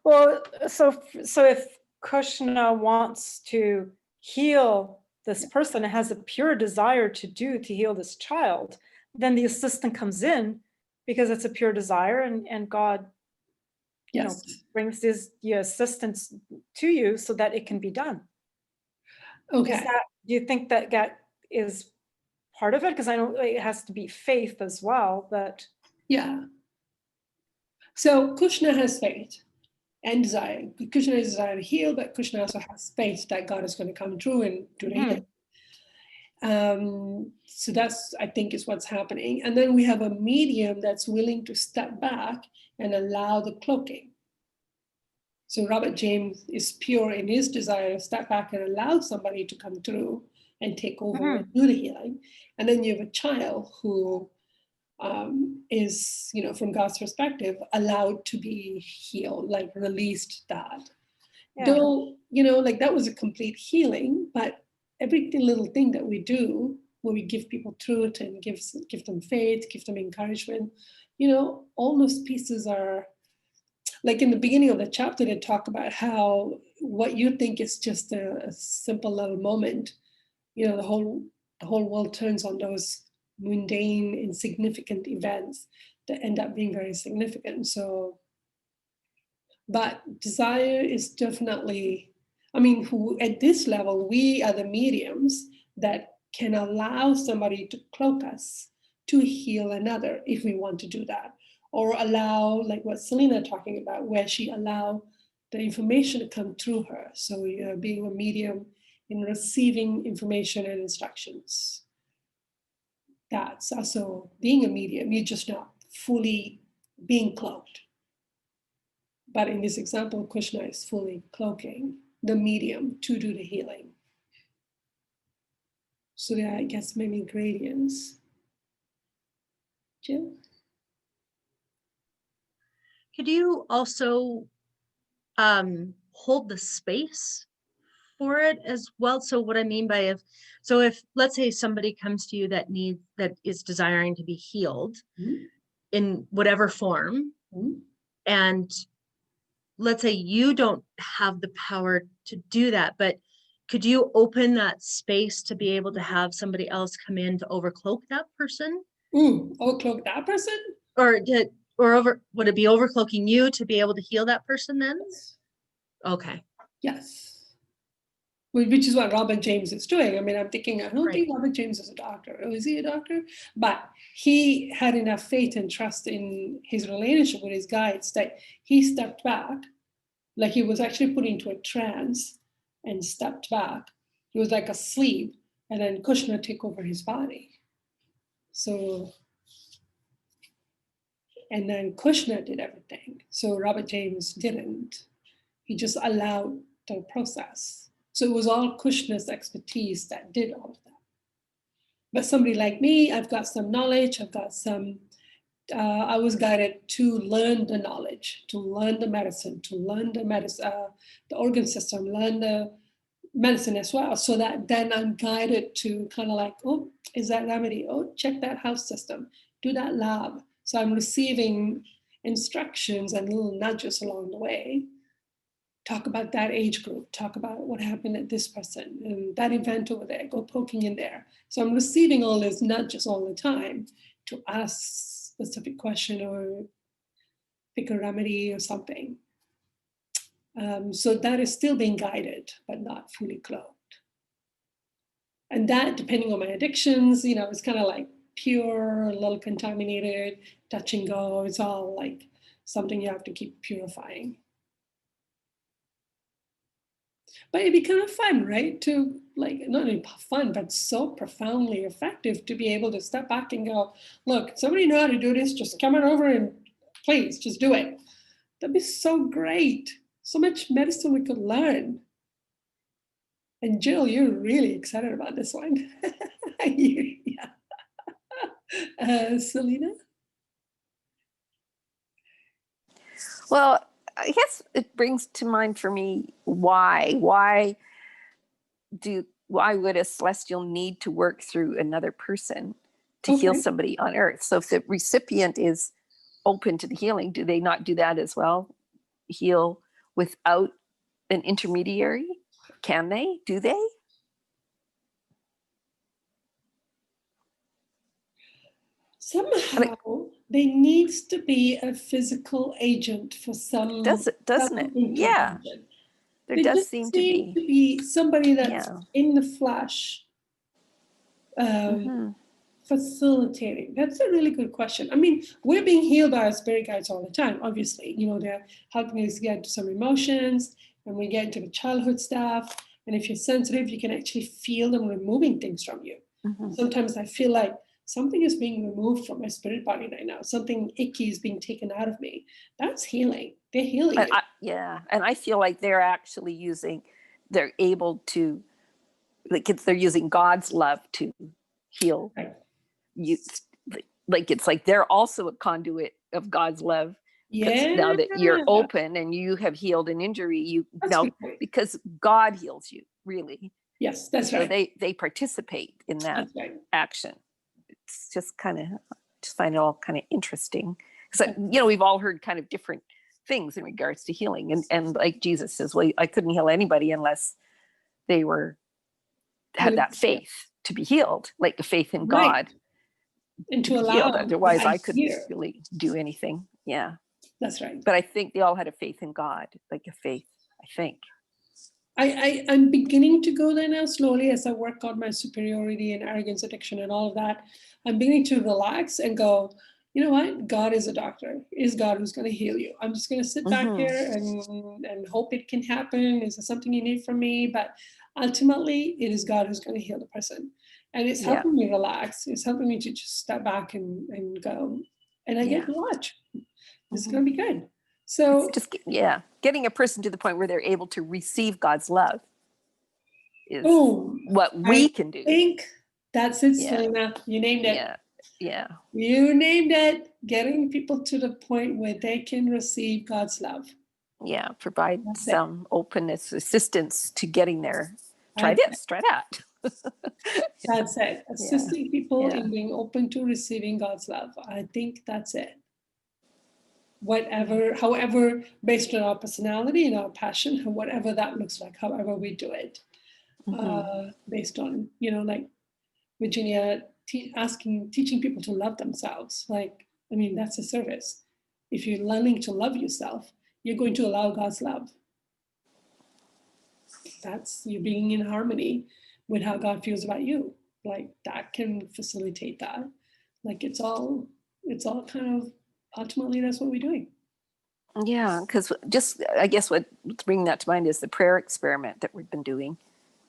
Well, so if Krishna wants to heal this person, it has a pure desire to heal this child, then the assistant comes in because it's a pure desire, and God, brings the assistance to you so that it can be done. Okay. Do you think that is part of it? Because I know it has to be faith as well, but yeah. So Krishna has faith and desire. Krishna has desire to heal, but Krishna also has faith that God is going to come through and do the healing. So that's, I think, is what's happening. And then we have a medium that's willing to step back and allow the cloaking. So Robert James is pure in his desire to step back and allow somebody to come through and take over and do the healing. And then you have a child who is, from God's perspective, allowed to be healed, like released that. Though, like that was a complete healing, but every little thing that we do, where we give people truth and give them faith, give them encouragement, all those pieces are, like in the beginning of the chapter, they talk about how what you think is just a simple little moment, the whole world turns on those mundane, insignificant events that end up being very significant. So, but desire is definitely, at this level, we are the mediums that can allow somebody to cloak us to heal another if we want to do that. Or allow, like what Selena talking about, where she allow the information to come through her. So being a medium in receiving information and instructions. That's also being a medium. You're just not fully being cloaked. But in this example, Krishna is fully cloaking the medium to do the healing. So there are, I guess, many gradients. Jill? Could you also hold the space for it as well? So what I mean by if let's say somebody comes to you that is desiring to be healed in whatever form, and let's say you don't have the power to do that, but could you open that space to be able to have somebody else come in to overcloak that person? Overcloak that person? Would it be overcloaking you to be able to heal that person then? Yes. Okay. Yes. which is what Robert James is doing. I mean, I'm thinking, I don't Right. think Robert James is a doctor. Oh, is he a doctor? But he had enough faith and trust in his relationship with his guides that he stepped back, like he was actually put into a trance and stepped back. He was like asleep, and then Kushner took over his body. So, and then Kushner did everything. So Robert James didn't. He just allowed the process. So it was all Kushner's expertise that did all of that. But somebody like me, I've got some knowledge, I've got some, I was guided to learn the knowledge, to learn the medicine, to learn the organ system, learn the medicine as well. So that then I'm guided to kind of like, oh, is that remedy? Oh, check that house system, do that lab. So I'm receiving instructions and little nudges along the way. Talk about that age group, talk about what happened at this person and that event over there, go poking in there. So I'm receiving all these nudges all the time to ask a specific question or pick a remedy or something. So that is still being guided, but not fully clothed. And that, depending on my addictions, you know, it's kind of like pure, a little contaminated, touch and go. It's all like something you have to keep purifying. But it'd be kind of fun, right? To like, not only fun, but so profoundly effective to be able to step back and go, look, somebody know how to do this, just come on over and please just do it. That'd be so great. So much medicine we could learn. And Jill, you're really excited about this one. Yeah. Selena? Well, I guess it brings to mind for me why would a celestial need to work through another person to heal somebody on earth? So if the recipient is open to the healing, do they not do that as well? Heal without an intermediary? Can they? Do they? Somehow there needs to be a physical agent for some. Doesn't it? Yeah. There does seem to be somebody that's in the flesh facilitating. That's a really good question. I mean, we're being healed by our spirit guides all the time, obviously. You know, they're helping us get to some emotions, and we get into the childhood stuff. And if you're sensitive, you can actually feel them removing things from you. Sometimes I feel like something is being removed from my spirit body right now. Something icky is being taken out of me. That's healing. They're healing. And I feel like they're actually they're able to, they're using God's love to heal. Right. You, like it's like they're also a conduit of God's love. Yeah. Now that you're open and you have healed an injury, because God heals you, really. Yes, that's right. So they participate in that action. It's just find it all kind of interesting. Because we've all heard kind of different things in regards to healing, and like Jesus says, well, I couldn't heal anybody unless they had that faith to be healed, like the faith in God, and to allow. Otherwise, I couldn't really do anything. Yeah, that's right. But I think they all had a faith in God, like a faith. I think. I'm beginning to go there now slowly as I work on my superiority and arrogance addiction and all of that. I'm beginning to relax and go, you know what? God is a doctor. It is God who's going to heal you. I'm just going to sit back here and hope it can happen. Is there something you need from me? But ultimately, it is God who's going to heal the person. And it's helping me relax. It's helping me to just step back and go. And I get to watch. It's going to be good. So it's just getting a person to the point where they're able to receive God's love is what we can do. I think that's it, Selena. You named it. Yeah. You named it. Getting people to the point where they can receive God's love. Yeah, provide some openness, assistance to getting there. Try this, try that. That's it. Assisting people in being open to receiving God's love. I think that's it. However, based on our personality and our passion, whatever that looks like, however we do it, based on, like Virginia teaching people to love themselves. That's a service. If you're learning to love yourself, you're going to allow God's love. that's you being in harmony with how God feels about you. Like that can facilitate that. Like it's all kind of ultimately that's what we're doing. Yeah, because just I guess what's bringing that to mind is the prayer experiment that we've been doing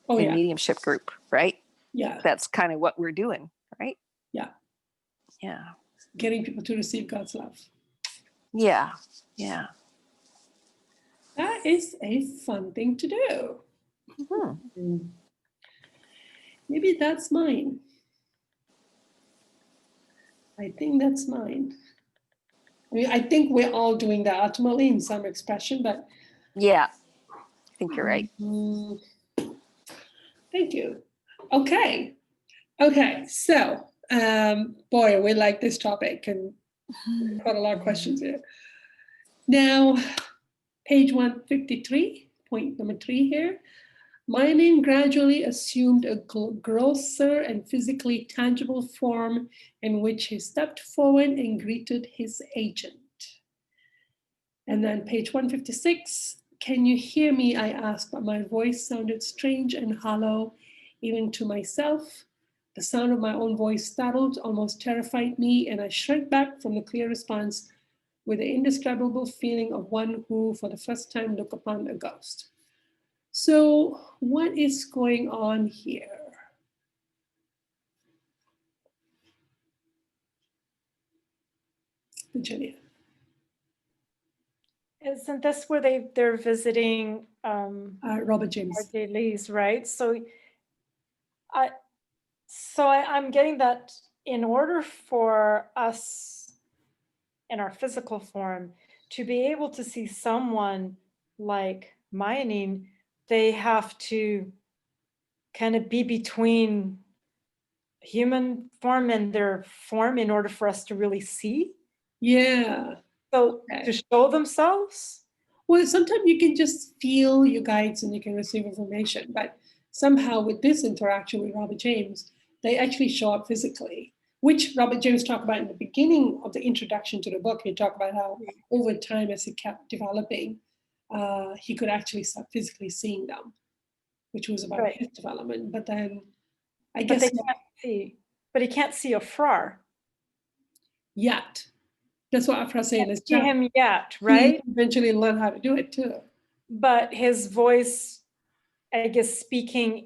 Oh in yeah, mediumship group, right? yeah, That's kind of what we're doing, right? yeah. Yeah, Getting people to receive God's love. yeah, yeah. That is a fun thing to do. Hmm. Maybe that's mine. I think that's mine. I mean, I think we're all doing that ultimately in some expression, but Yeah, I think you're right. Thank you. Okay. So, boy, we like this topic and quite a lot of questions here. Now, page 153, point number 3 here. Mining gradually assumed a grosser and physically tangible form in which he stepped forward and greeted his agent. And then page 156, can you hear me? I asked, but my voice sounded strange and hollow, even to myself. The sound of my own voice startled, almost terrified me, and I shrank back from the clear response with the indescribable feeling of one who, for the first time, looked upon a ghost. So, what is going on here? Virginia. Isn't this where they're visiting Robert James. Ardelis, right? I'm getting that in order for us in our physical form to be able to see someone like mining, they have to kind of be between human form and their form in order for us to really see. Yeah. So to show themselves. Well, sometimes you can just feel your guides and you can receive information, but somehow with this interaction with Robert James, they actually show up physically, which Robert James talked about in the beginning of the introduction to the book. He talked about how over time, as he kept developing, he could actually start physically seeing them, which was about his development. But then I guess they can't see, but he can't see Aphraar yet. That's what Aphraar saying. Can't see him yet, right? He eventually learn how to do it too. But his voice, I guess, speaking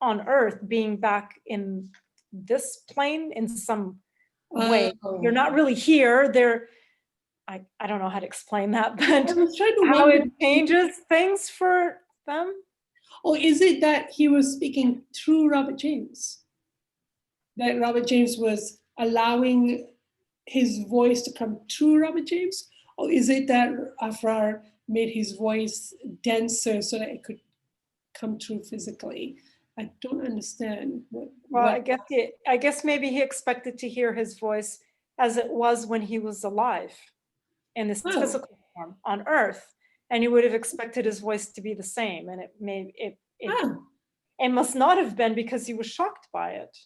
on Earth, being back in this plane in some way. You're not really here. I don't know how to explain that, but how it changes things for them. Or is it that he was speaking through Robert James? That Robert James was allowing his voice to come through Robert James? Or is it that Aphraar made his voice denser so that it could come through physically? I don't understand. I guess maybe he expected to hear his voice as it was when he was alive in this physical form on Earth, and he would have expected his voice to be the same, and it must not have been because he was shocked by it.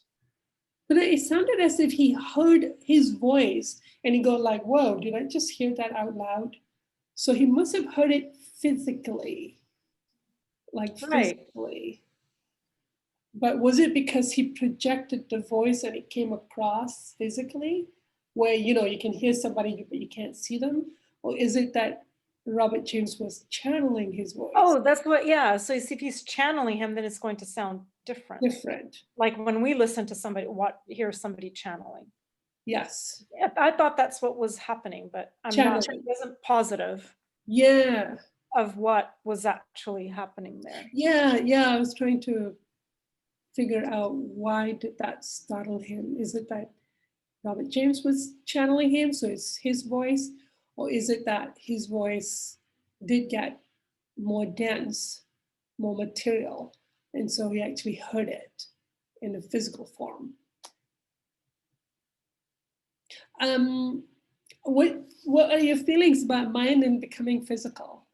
But it sounded as if he heard his voice and he go like, whoa, did I just hear that out loud? So he must have heard it physically, physically. But was it because he projected the voice and it came across physically, where, you can hear somebody, but you can't see them? Or is it that Robert James was channeling his voice? Oh, that's what, yeah. So if he's channeling him, then it's going to sound different. Like when we listen to somebody, hear somebody channeling. Yes. I thought that's what was happening, but I wasn't positive. Yeah. Of what was actually happening there. Yeah. I was trying to figure out why did that startle him. Is it that Robert James was channeling him, so it's his voice? Or is it that his voice did get more dense, more material, and so he actually heard it in a physical form? What are your feelings about mind and becoming physical?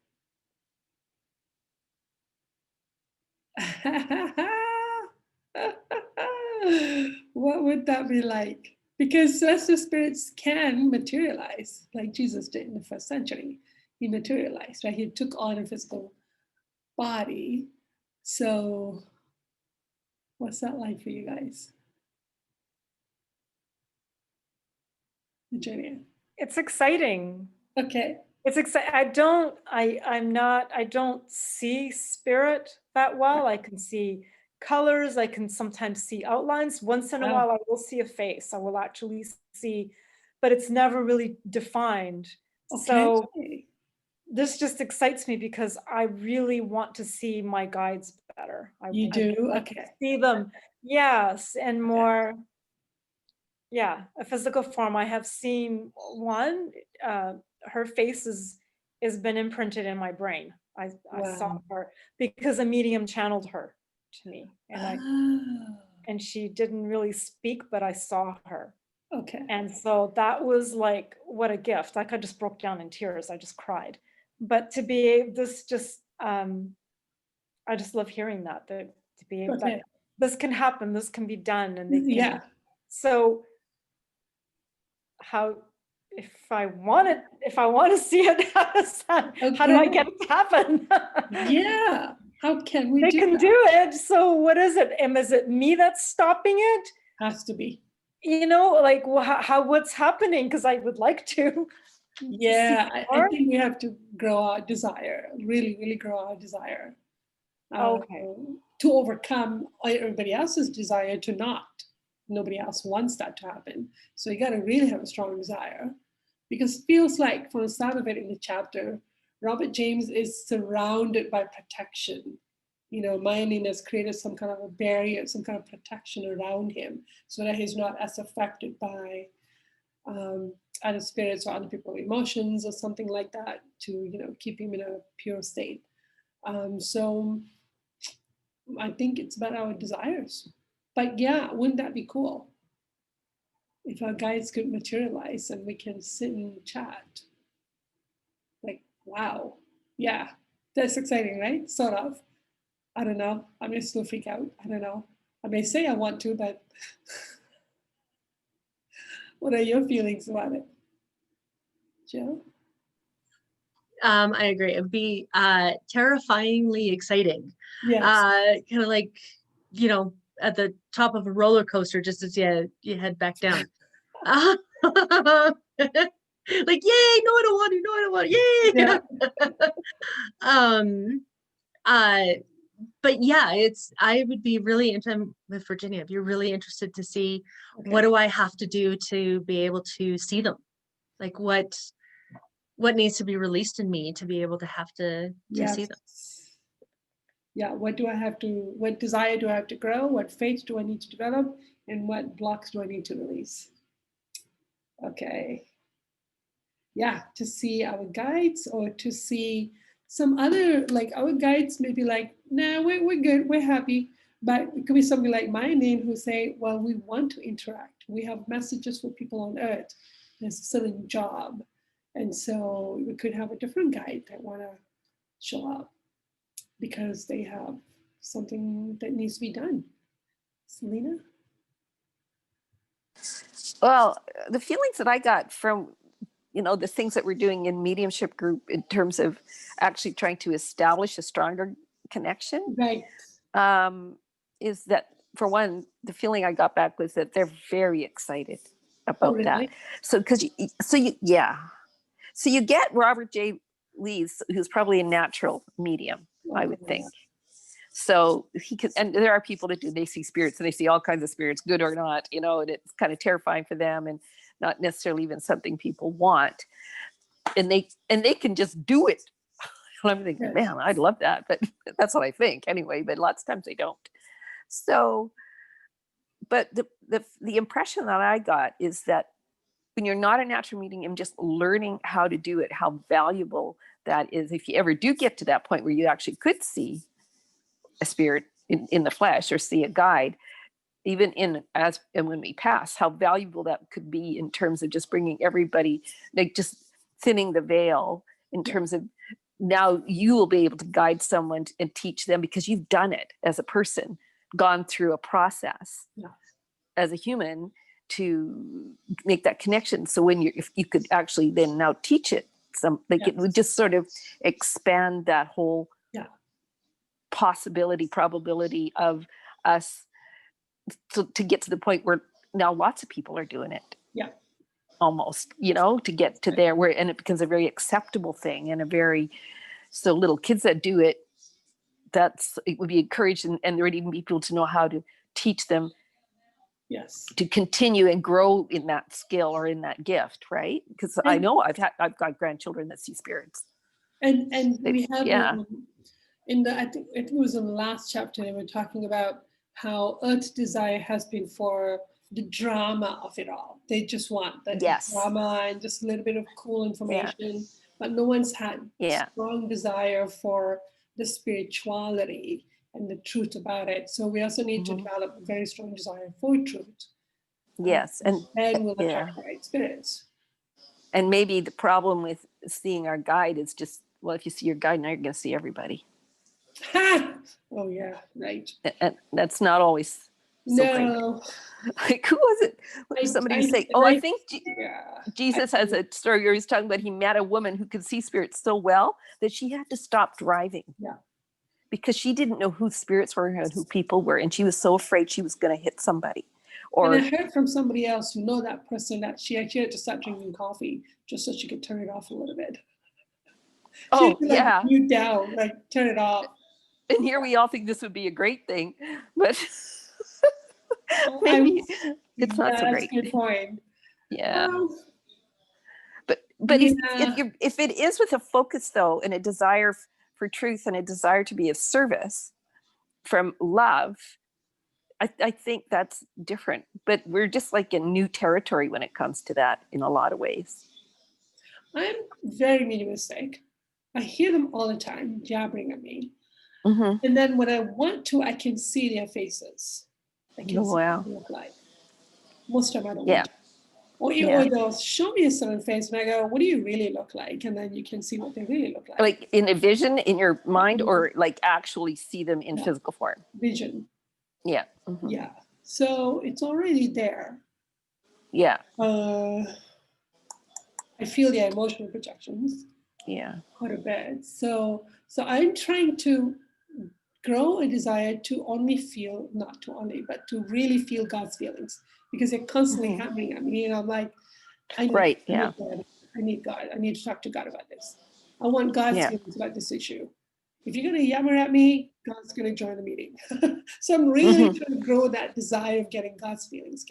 What would that be like? Because celestial spirits can materialize, like Jesus did in the first century. He materialized, right? He took on a physical body. So what's that like for you guys? Virginia? It's exciting. Okay. It's exciting. I don't see spirit that well. I can see colors. I can sometimes see outlines. Once in a while, I will see a face. I will actually see, but it's never really defined. Okay. So this just excites me because I really want to see my guides better. You do? I Okay. see them. Yes. And more, yeah, a physical form. I have seen one, her face is been imprinted in my brain. I saw Wow. her because a medium channeled her to me, and she didn't really speak, but I saw her. Okay. And so that was like, what a gift. Like I just broke down in tears. I just cried. But to be this just, I just love hearing that to be able that this can happen, this can be done, and they can. So how, if I want to see it, how do I get it to happen? Yeah. How can we they do can that? do it. So what is it? Is it me that's stopping it? Has to be. You know, like how what's happening? Because I would like to. Yeah, I think we have to grow our desire, really, really grow our desire. To overcome everybody else's desire to not. Nobody else wants that to happen. So you got to really have a strong desire, because it feels like from the start of it in the chapter, Robert James is surrounded by protection. You know, Mayanin has created some kind of a barrier, some kind of protection around him so that he's not as affected by other spirits or other people's emotions or something like that, to, you know, keep him in a pure state. So I think it's about our desires. But yeah, wouldn't that be cool if our guides could materialize and we can sit and chat? Like, wow. Yeah, that's exciting, right? Sort of. I don't know. I may still freak out. I don't know. I may say I want to, but what are your feelings about it, Jill? I agree. It'd be terrifyingly exciting. Yes. Kind of like, you know, at the top of a roller coaster, just as you head back down. Like, yay! No, I don't want to. No, I don't want to. Yay! Yeah. But yeah, I would be really interested with Virginia. I'd be really interested to see what do I have to do to be able to see them, like what needs to be released in me to be able to have to see them. Yeah, what desire do I have to grow? What faith do I need to develop? And what blocks do I need to release? Okay. Yeah, to see our guides, or to see some other, like our guides may be like, nah, we're good, we're happy. But it could be somebody like Mayanin who say, well, we want to interact. We have messages for people on Earth. There's a certain job. And so we could have a different guide that want to show up because they have something that needs to be done. Selena? Well, the feelings that I got from, you know, the things that we're doing in mediumship group in terms of actually trying to establish a stronger connection, right, is that, for one, the feeling I got back was that they're very excited about that. So you get Robert J. Lees, who's probably a natural medium, I would think. So he could, and there are people that do, they see spirits and they see all kinds of spirits, good or not, you know, and it's kind of terrifying for them and not necessarily even something people want. And they can just do it. And I'm thinking, man, I'd love that, but that's what I think anyway, but lots of times they don't. So, but the impression that I got is that when you're not a natural medium, just learning how to do it, how valuable that is. If you ever do get to that point where you actually could see a spirit in the flesh or see a guide, even and when we pass, how valuable that could be in terms of just bringing everybody, like just thinning the veil in terms of now you will be able to guide someone and teach them because you've done it as a person, gone through a process as a human to make that connection. So when if you could actually then now teach it, it would just sort of expand that whole probability of us to get to the point where now lots of people are doing it. Yeah. Almost, to get to there where, and it becomes a very acceptable thing and so little kids that do it, it would be encouraged, and there would even be people to know how to teach them. Yes. To continue and grow in that skill or in that gift, right? Because I know I've got grandchildren that see spirits. And we have yeah. I think it was in the last chapter, they were talking about how Earth's desire has been for the drama of it all. They just want the drama and just a little bit of cool information, but no one's had strong desire for the spirituality and the truth about it. So we also need to develop a very strong desire for truth. Yes, and we'll attract the right spirits. And maybe the problem with seeing our guide is just, well, if you see your guide, now you're going to see everybody. Oh yeah, right. And that's not always so no. great. Like, who was it? What did somebody say? I think Jesus has a story where he's talking about he met a woman who could see spirits so well that she had to stop driving. Yeah. Because she didn't know who spirits were and who people were, and she was so afraid she was going to hit somebody. And I heard from somebody else who know that person that she actually had to start drinking coffee just so she could turn it off a little bit. Oh, yeah. You down, turn it off. And here we all think this would be a great thing, but maybe it's not so great. That's a good point. Yeah. But if it is with a focus though, and a desire for truth and a desire to be of service from love, I think that's different. But we're just like in new territory when it comes to that in a lot of ways. I'm very mediumistic. I hear them all the time jabbering at me. And then when I want to, I can see their faces. I can see what they look like. Most of them I don't want to. Or they'll show me a certain face and I go, what do you really look like? And then you can see what they really look like. Like in a vision in your mind, or like actually see them in physical form? Vision. Yeah. Yeah. So it's already there. Yeah. I feel their emotional projections. Yeah. Quite a bit. So I'm trying to grow a desire to only feel, not to only, but to really feel God's feelings, because they're constantly happening at me. And I'm like, I need God. I need to talk to God about this. I want God's feelings about this issue. If you're going to yammer at me, God's going to join the meeting. So I'm really trying to grow that desire of getting God's feelings.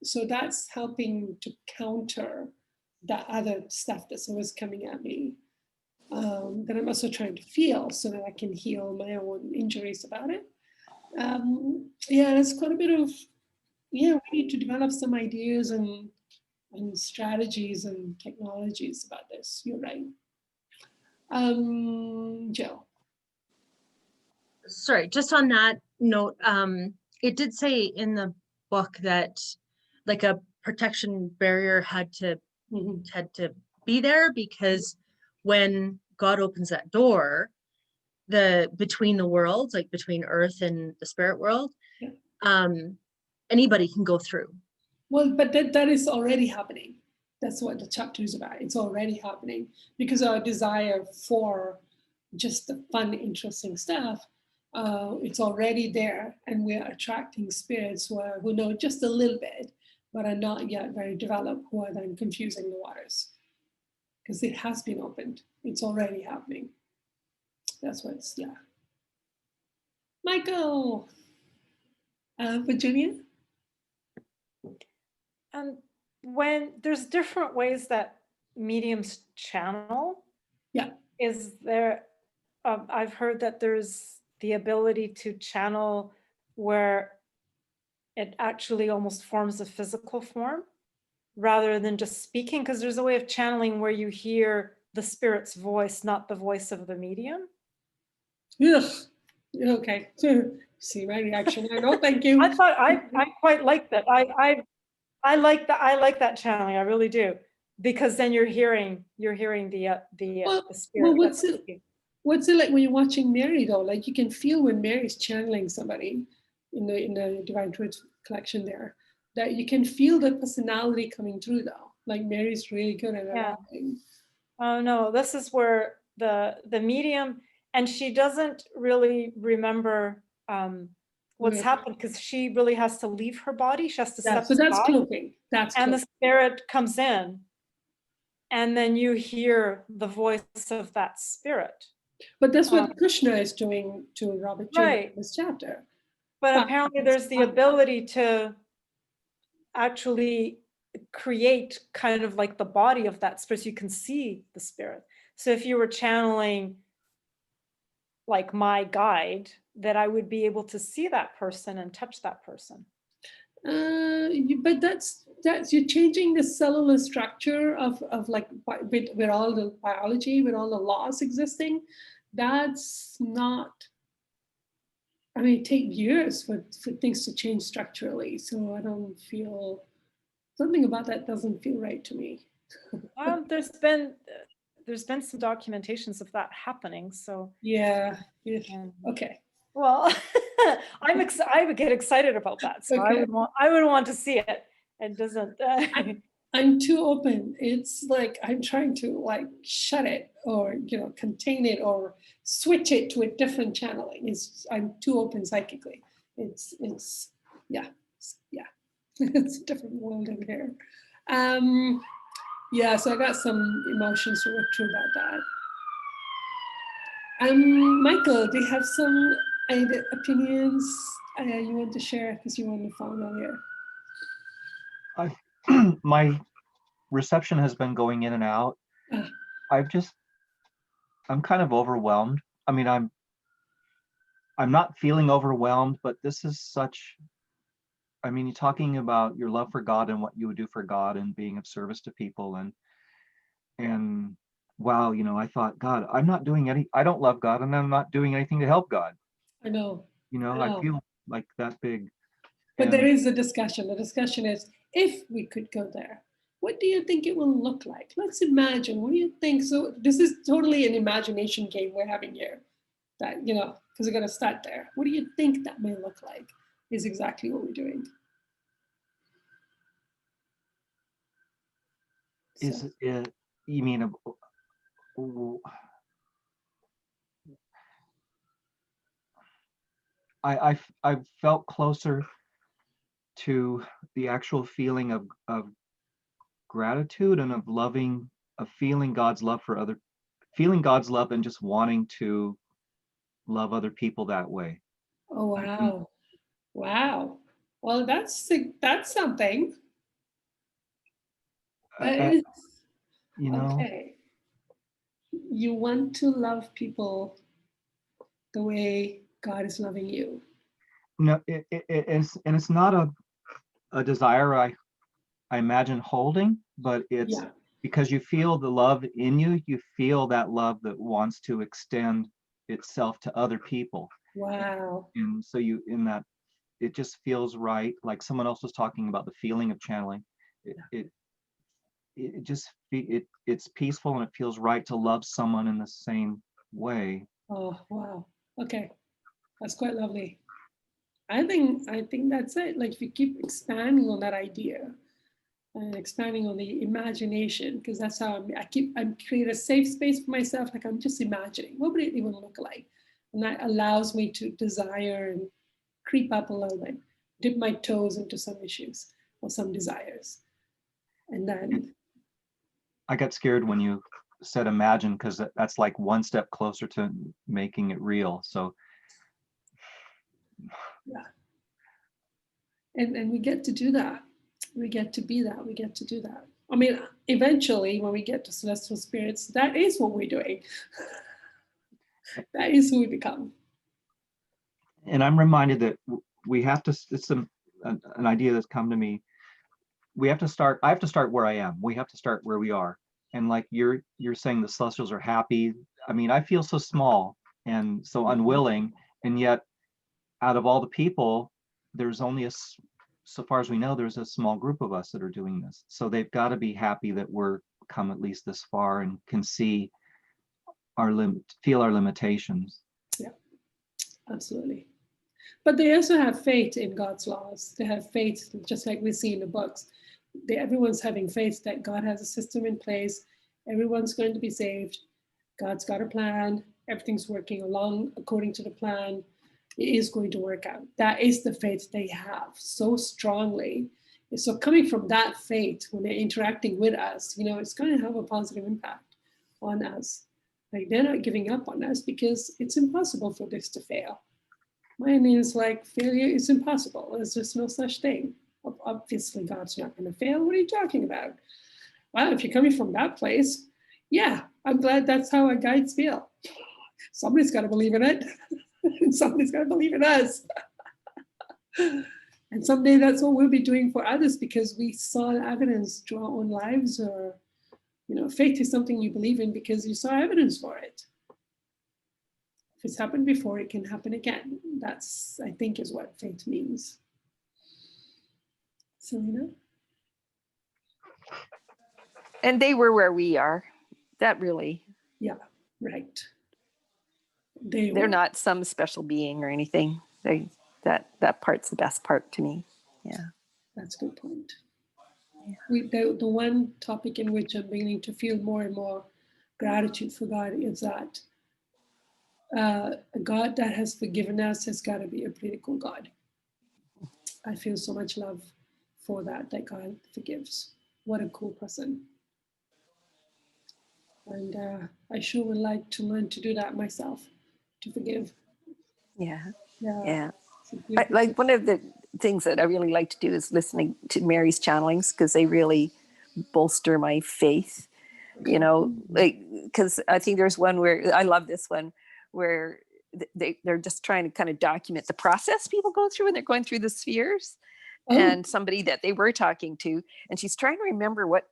So that's helping to counter that other stuff that's always coming at me. That I'm also trying to feel so that I can heal my own injuries about it. There's quite a bit of, we need to develop some ideas and strategies and technologies about this. You're right. Jill. Sorry, just on that note, it did say in the book that like a protection barrier had to be there, because when God opens that door, between the worlds, like between Earth and the spirit world, anybody can go through. Well, but that is already happening. That's what the chapter is about. It's already happening because our desire for just the fun, interesting stuff, it's already there, and we're attracting spirits who know just a little bit, but are not yet very developed, who are then confusing the waters. Because it has been opened. It's already happening. That's what's, Michael. Virginia? And when there's different ways that mediums channel, is there, I've heard that there's the ability to channel where it actually almost forms a physical form rather than just speaking, because there's a way of channeling where you hear the spirit's voice, not the voice of the medium. Yes. Okay. See my reaction. I know. Thank you. I thought I quite like that. I like that. I like that channeling. I really do, because then you're hearing the spirit. Well, what's it like when you're watching Mary though? Like you can feel when Mary's channeling somebody in the Divine Truth collection there, that you can feel the personality coming through though. Like Mary's really good at that. Oh no, this is where the medium and she doesn't really remember what's Yeah. happened, because she really has to leave her body. She has to Yeah, step so that's aside, cloaking. That's and the cloaking. spirit comes in, and then you hear the voice of that spirit. But that's what Krishna is doing to Robert Jr. Right. in this chapter. But apparently there's the ability to actually create kind of like the body of that spirit, so you can see the spirit. So if you were channeling like my guide, that I would be able to see that person and touch that person. But that's you're changing the cellular structure of like with all the biology, with all the laws existing. That's not. I mean, it takes years for things to change structurally. So I don't feel something about that doesn't feel right to me. There's been some documentations of that happening. So yeah. Okay. Well, I would get excited about that. So okay. I would want to see it. It doesn't. I'm too open. It's like I'm trying to like shut it or contain it or switch it to a different channeling. I'm too open psychically. It's yeah. It's a different world in here. Yeah, so I got some emotions to work through about that. Michael, do you have some opinions you want to share because you were on the phone earlier? My reception has been going in and out. I'm kind of overwhelmed. I mean, I'm not feeling overwhelmed, but this is such, I mean, you're talking about your love for God and what you would do for God and being of service to people, and wow, I thought, God, I don't love God, and I'm not doing anything to help God. I know. I feel like that big. But there is a discussion. The discussion is, if we could go there, what do you think it will look like? Let's imagine. What do you think? So this is totally an imagination game we're having here. That, because we're going to start there. What do you think that may look like is exactly what we're doing. Is it, you mean, I've felt closer to the actual feeling of gratitude and of feeling God's love and just wanting to love other people that way. Oh, wow. Wow. Well, that's something. Okay. You want to love people the way God is loving you. No, it's not a desire I imagine holding, but it's because you feel the love in you. You feel that love that wants to extend itself to other people. Wow. And so it just feels right. Like someone else was talking about the feeling of channeling. It's peaceful and it feels right to love someone in the same way. Oh, wow. Okay. That's quite lovely. I think that's it. Like if you keep expanding on that idea and expanding on the imagination, because that's how I'm create a safe space for myself. Like I'm just imagining what would it even look like, and that allows me to desire and creep up a little bit, dip my toes into some issues or some desires, and then. I got scared when you said imagine, because that's like one step closer to making it real. So. Yeah. And we get to do that. We get to be that. We get to do that. I mean, eventually, when we get to celestial spirits, that is what we're doing. That is who we become. And I'm reminded that we have to, it's an idea that's come to me. I have to start where I am. We have to start where we are. And like you're saying the celestials are happy. I mean, I feel so small and so unwilling. And yet out of all the people, there's only so far as we know, there's a small group of us that are doing this. So they've got to be happy that we're come at least this far and can see feel our limitations. Yeah, absolutely. But they also have faith in God's laws. They have faith, just like we see in the books. Everyone's having faith that God has a system in place. Everyone's going to be saved. God's got a plan. everything's working along according to the plan. It is going to work out. That is the faith they have so strongly. So coming from that faith, when they're interacting with us, you know, it's going to have a positive impact on us. Like they're not giving up on us because it's impossible for this to fail. Mine is like failure is impossible. There's just no such thing. Obviously, God's not going to fail. What are you talking about? Well, if you're coming from that place, yeah, I'm glad that's how our guides feel. Somebody's got to believe in it. And somebody's got to believe in us. And someday that's what we'll be doing for others because we saw evidence through our own lives. Or, you know, faith is something you believe in because you saw evidence for it. If it's happened before, it can happen again. That's, I think, is what faith means. Selena? And they were where we are. That really. Yeah, right. They're not some special being or anything. That part's the best part to me. Yeah. That's a good point. Yeah. The one topic in which I'm beginning to feel more and more gratitude for God is that a God that has forgiven us has got to be a pretty cool God. I feel so much love for that God forgives. What a cool person. And I sure would like to learn to do that myself, to forgive. Yeah. Yeah. Yeah. Like one of the things that I really like to do is listening to Mary's channelings because they really bolster my faith. Okay. You know, like, because I think there's one where I love this one where they're just trying to kind of document the process people go through when they're going through the spheres. Oh. And somebody that they were talking to, and she's trying to remember what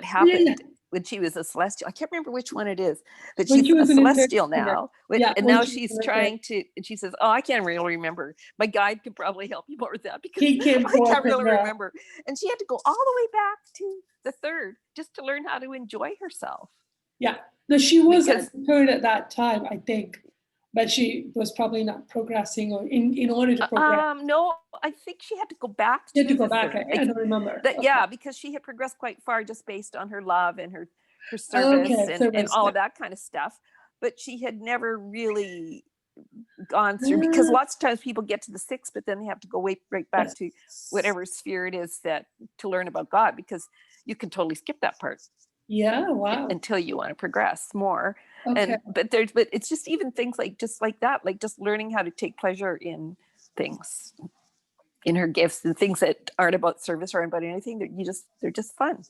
happened when she was a celestial. I can't remember which one it is, but she's a celestial now. And now she's trying to, and she says, oh, I can't really remember. My guide could probably help you more with that because I can't really remember. And she had to go all the way back to the third just to learn how to enjoy herself. Yeah. No, she was at the third at that time, I think. But she was probably not progressing or in order to progress. No, I think she had to go back. She had to go back. I don't remember. That, yeah, because she had progressed quite far just based on her love and her service and all of that kind of stuff. But she had never really gone through because lots of times people get to the sixth, but then they have to go right back to whatever sphere it is that to learn about God because you can totally skip that part. Yeah, wow. Until you want to progress more. Okay. But it's just even things like just like that, like just learning how to take pleasure in things, in her gifts and things that aren't about service or about anything. They're just fun.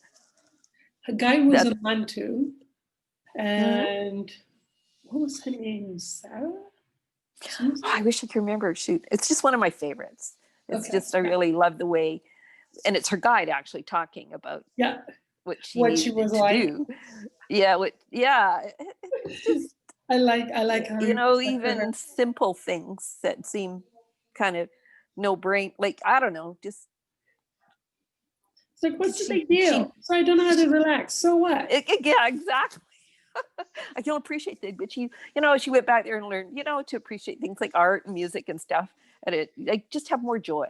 Her guy was a man too. And what was her name? Sarah? Oh, I wish I could remember. Shoot. It's just one of my favorites. It's just I really love the way, and it's her guide actually talking about what she was like. Do. Yeah, it's just, I like her. You know, even simple things that seem kind of no brain, like I don't know, just it's like what's the big deal? So I don't know how to relax. So what? Yeah, exactly. I don't appreciate things, but she went back there and learned, to appreciate things like art and music and stuff, and it like just have more joy.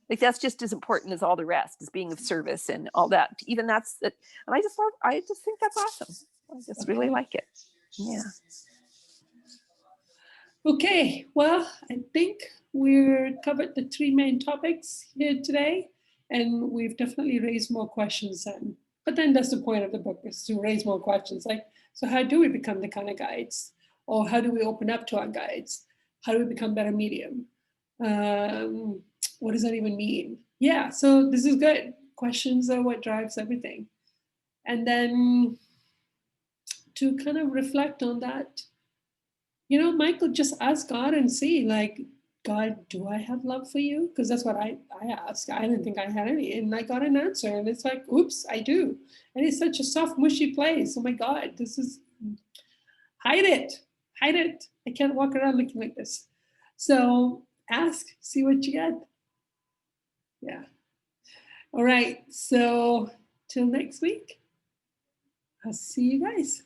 Like that's just as important as all the rest, as being of service and all that. Even that's it. And I just think that's awesome. I just really like it. Yeah. Okay. Well, I think we've covered the three main topics here today, and we've definitely raised more questions. But then that's the point of the book, is to raise more questions. Like, so how do we become the kind of guides? Or how do we open up to our guides? How do we become better medium? What does that even mean? Yeah, so this is good. Questions are what drives everything. And then to kind of reflect on that, Michael, just ask God and see, like, God, do I have love for you? Because that's what I asked. I didn't think I had any. And I got an answer. And it's like, oops, I do. And it's such a soft, mushy place. Oh my God, hide it. I can't walk around looking like this. So ask, see what you get. Yeah. All right. So till next week, I'll see you guys.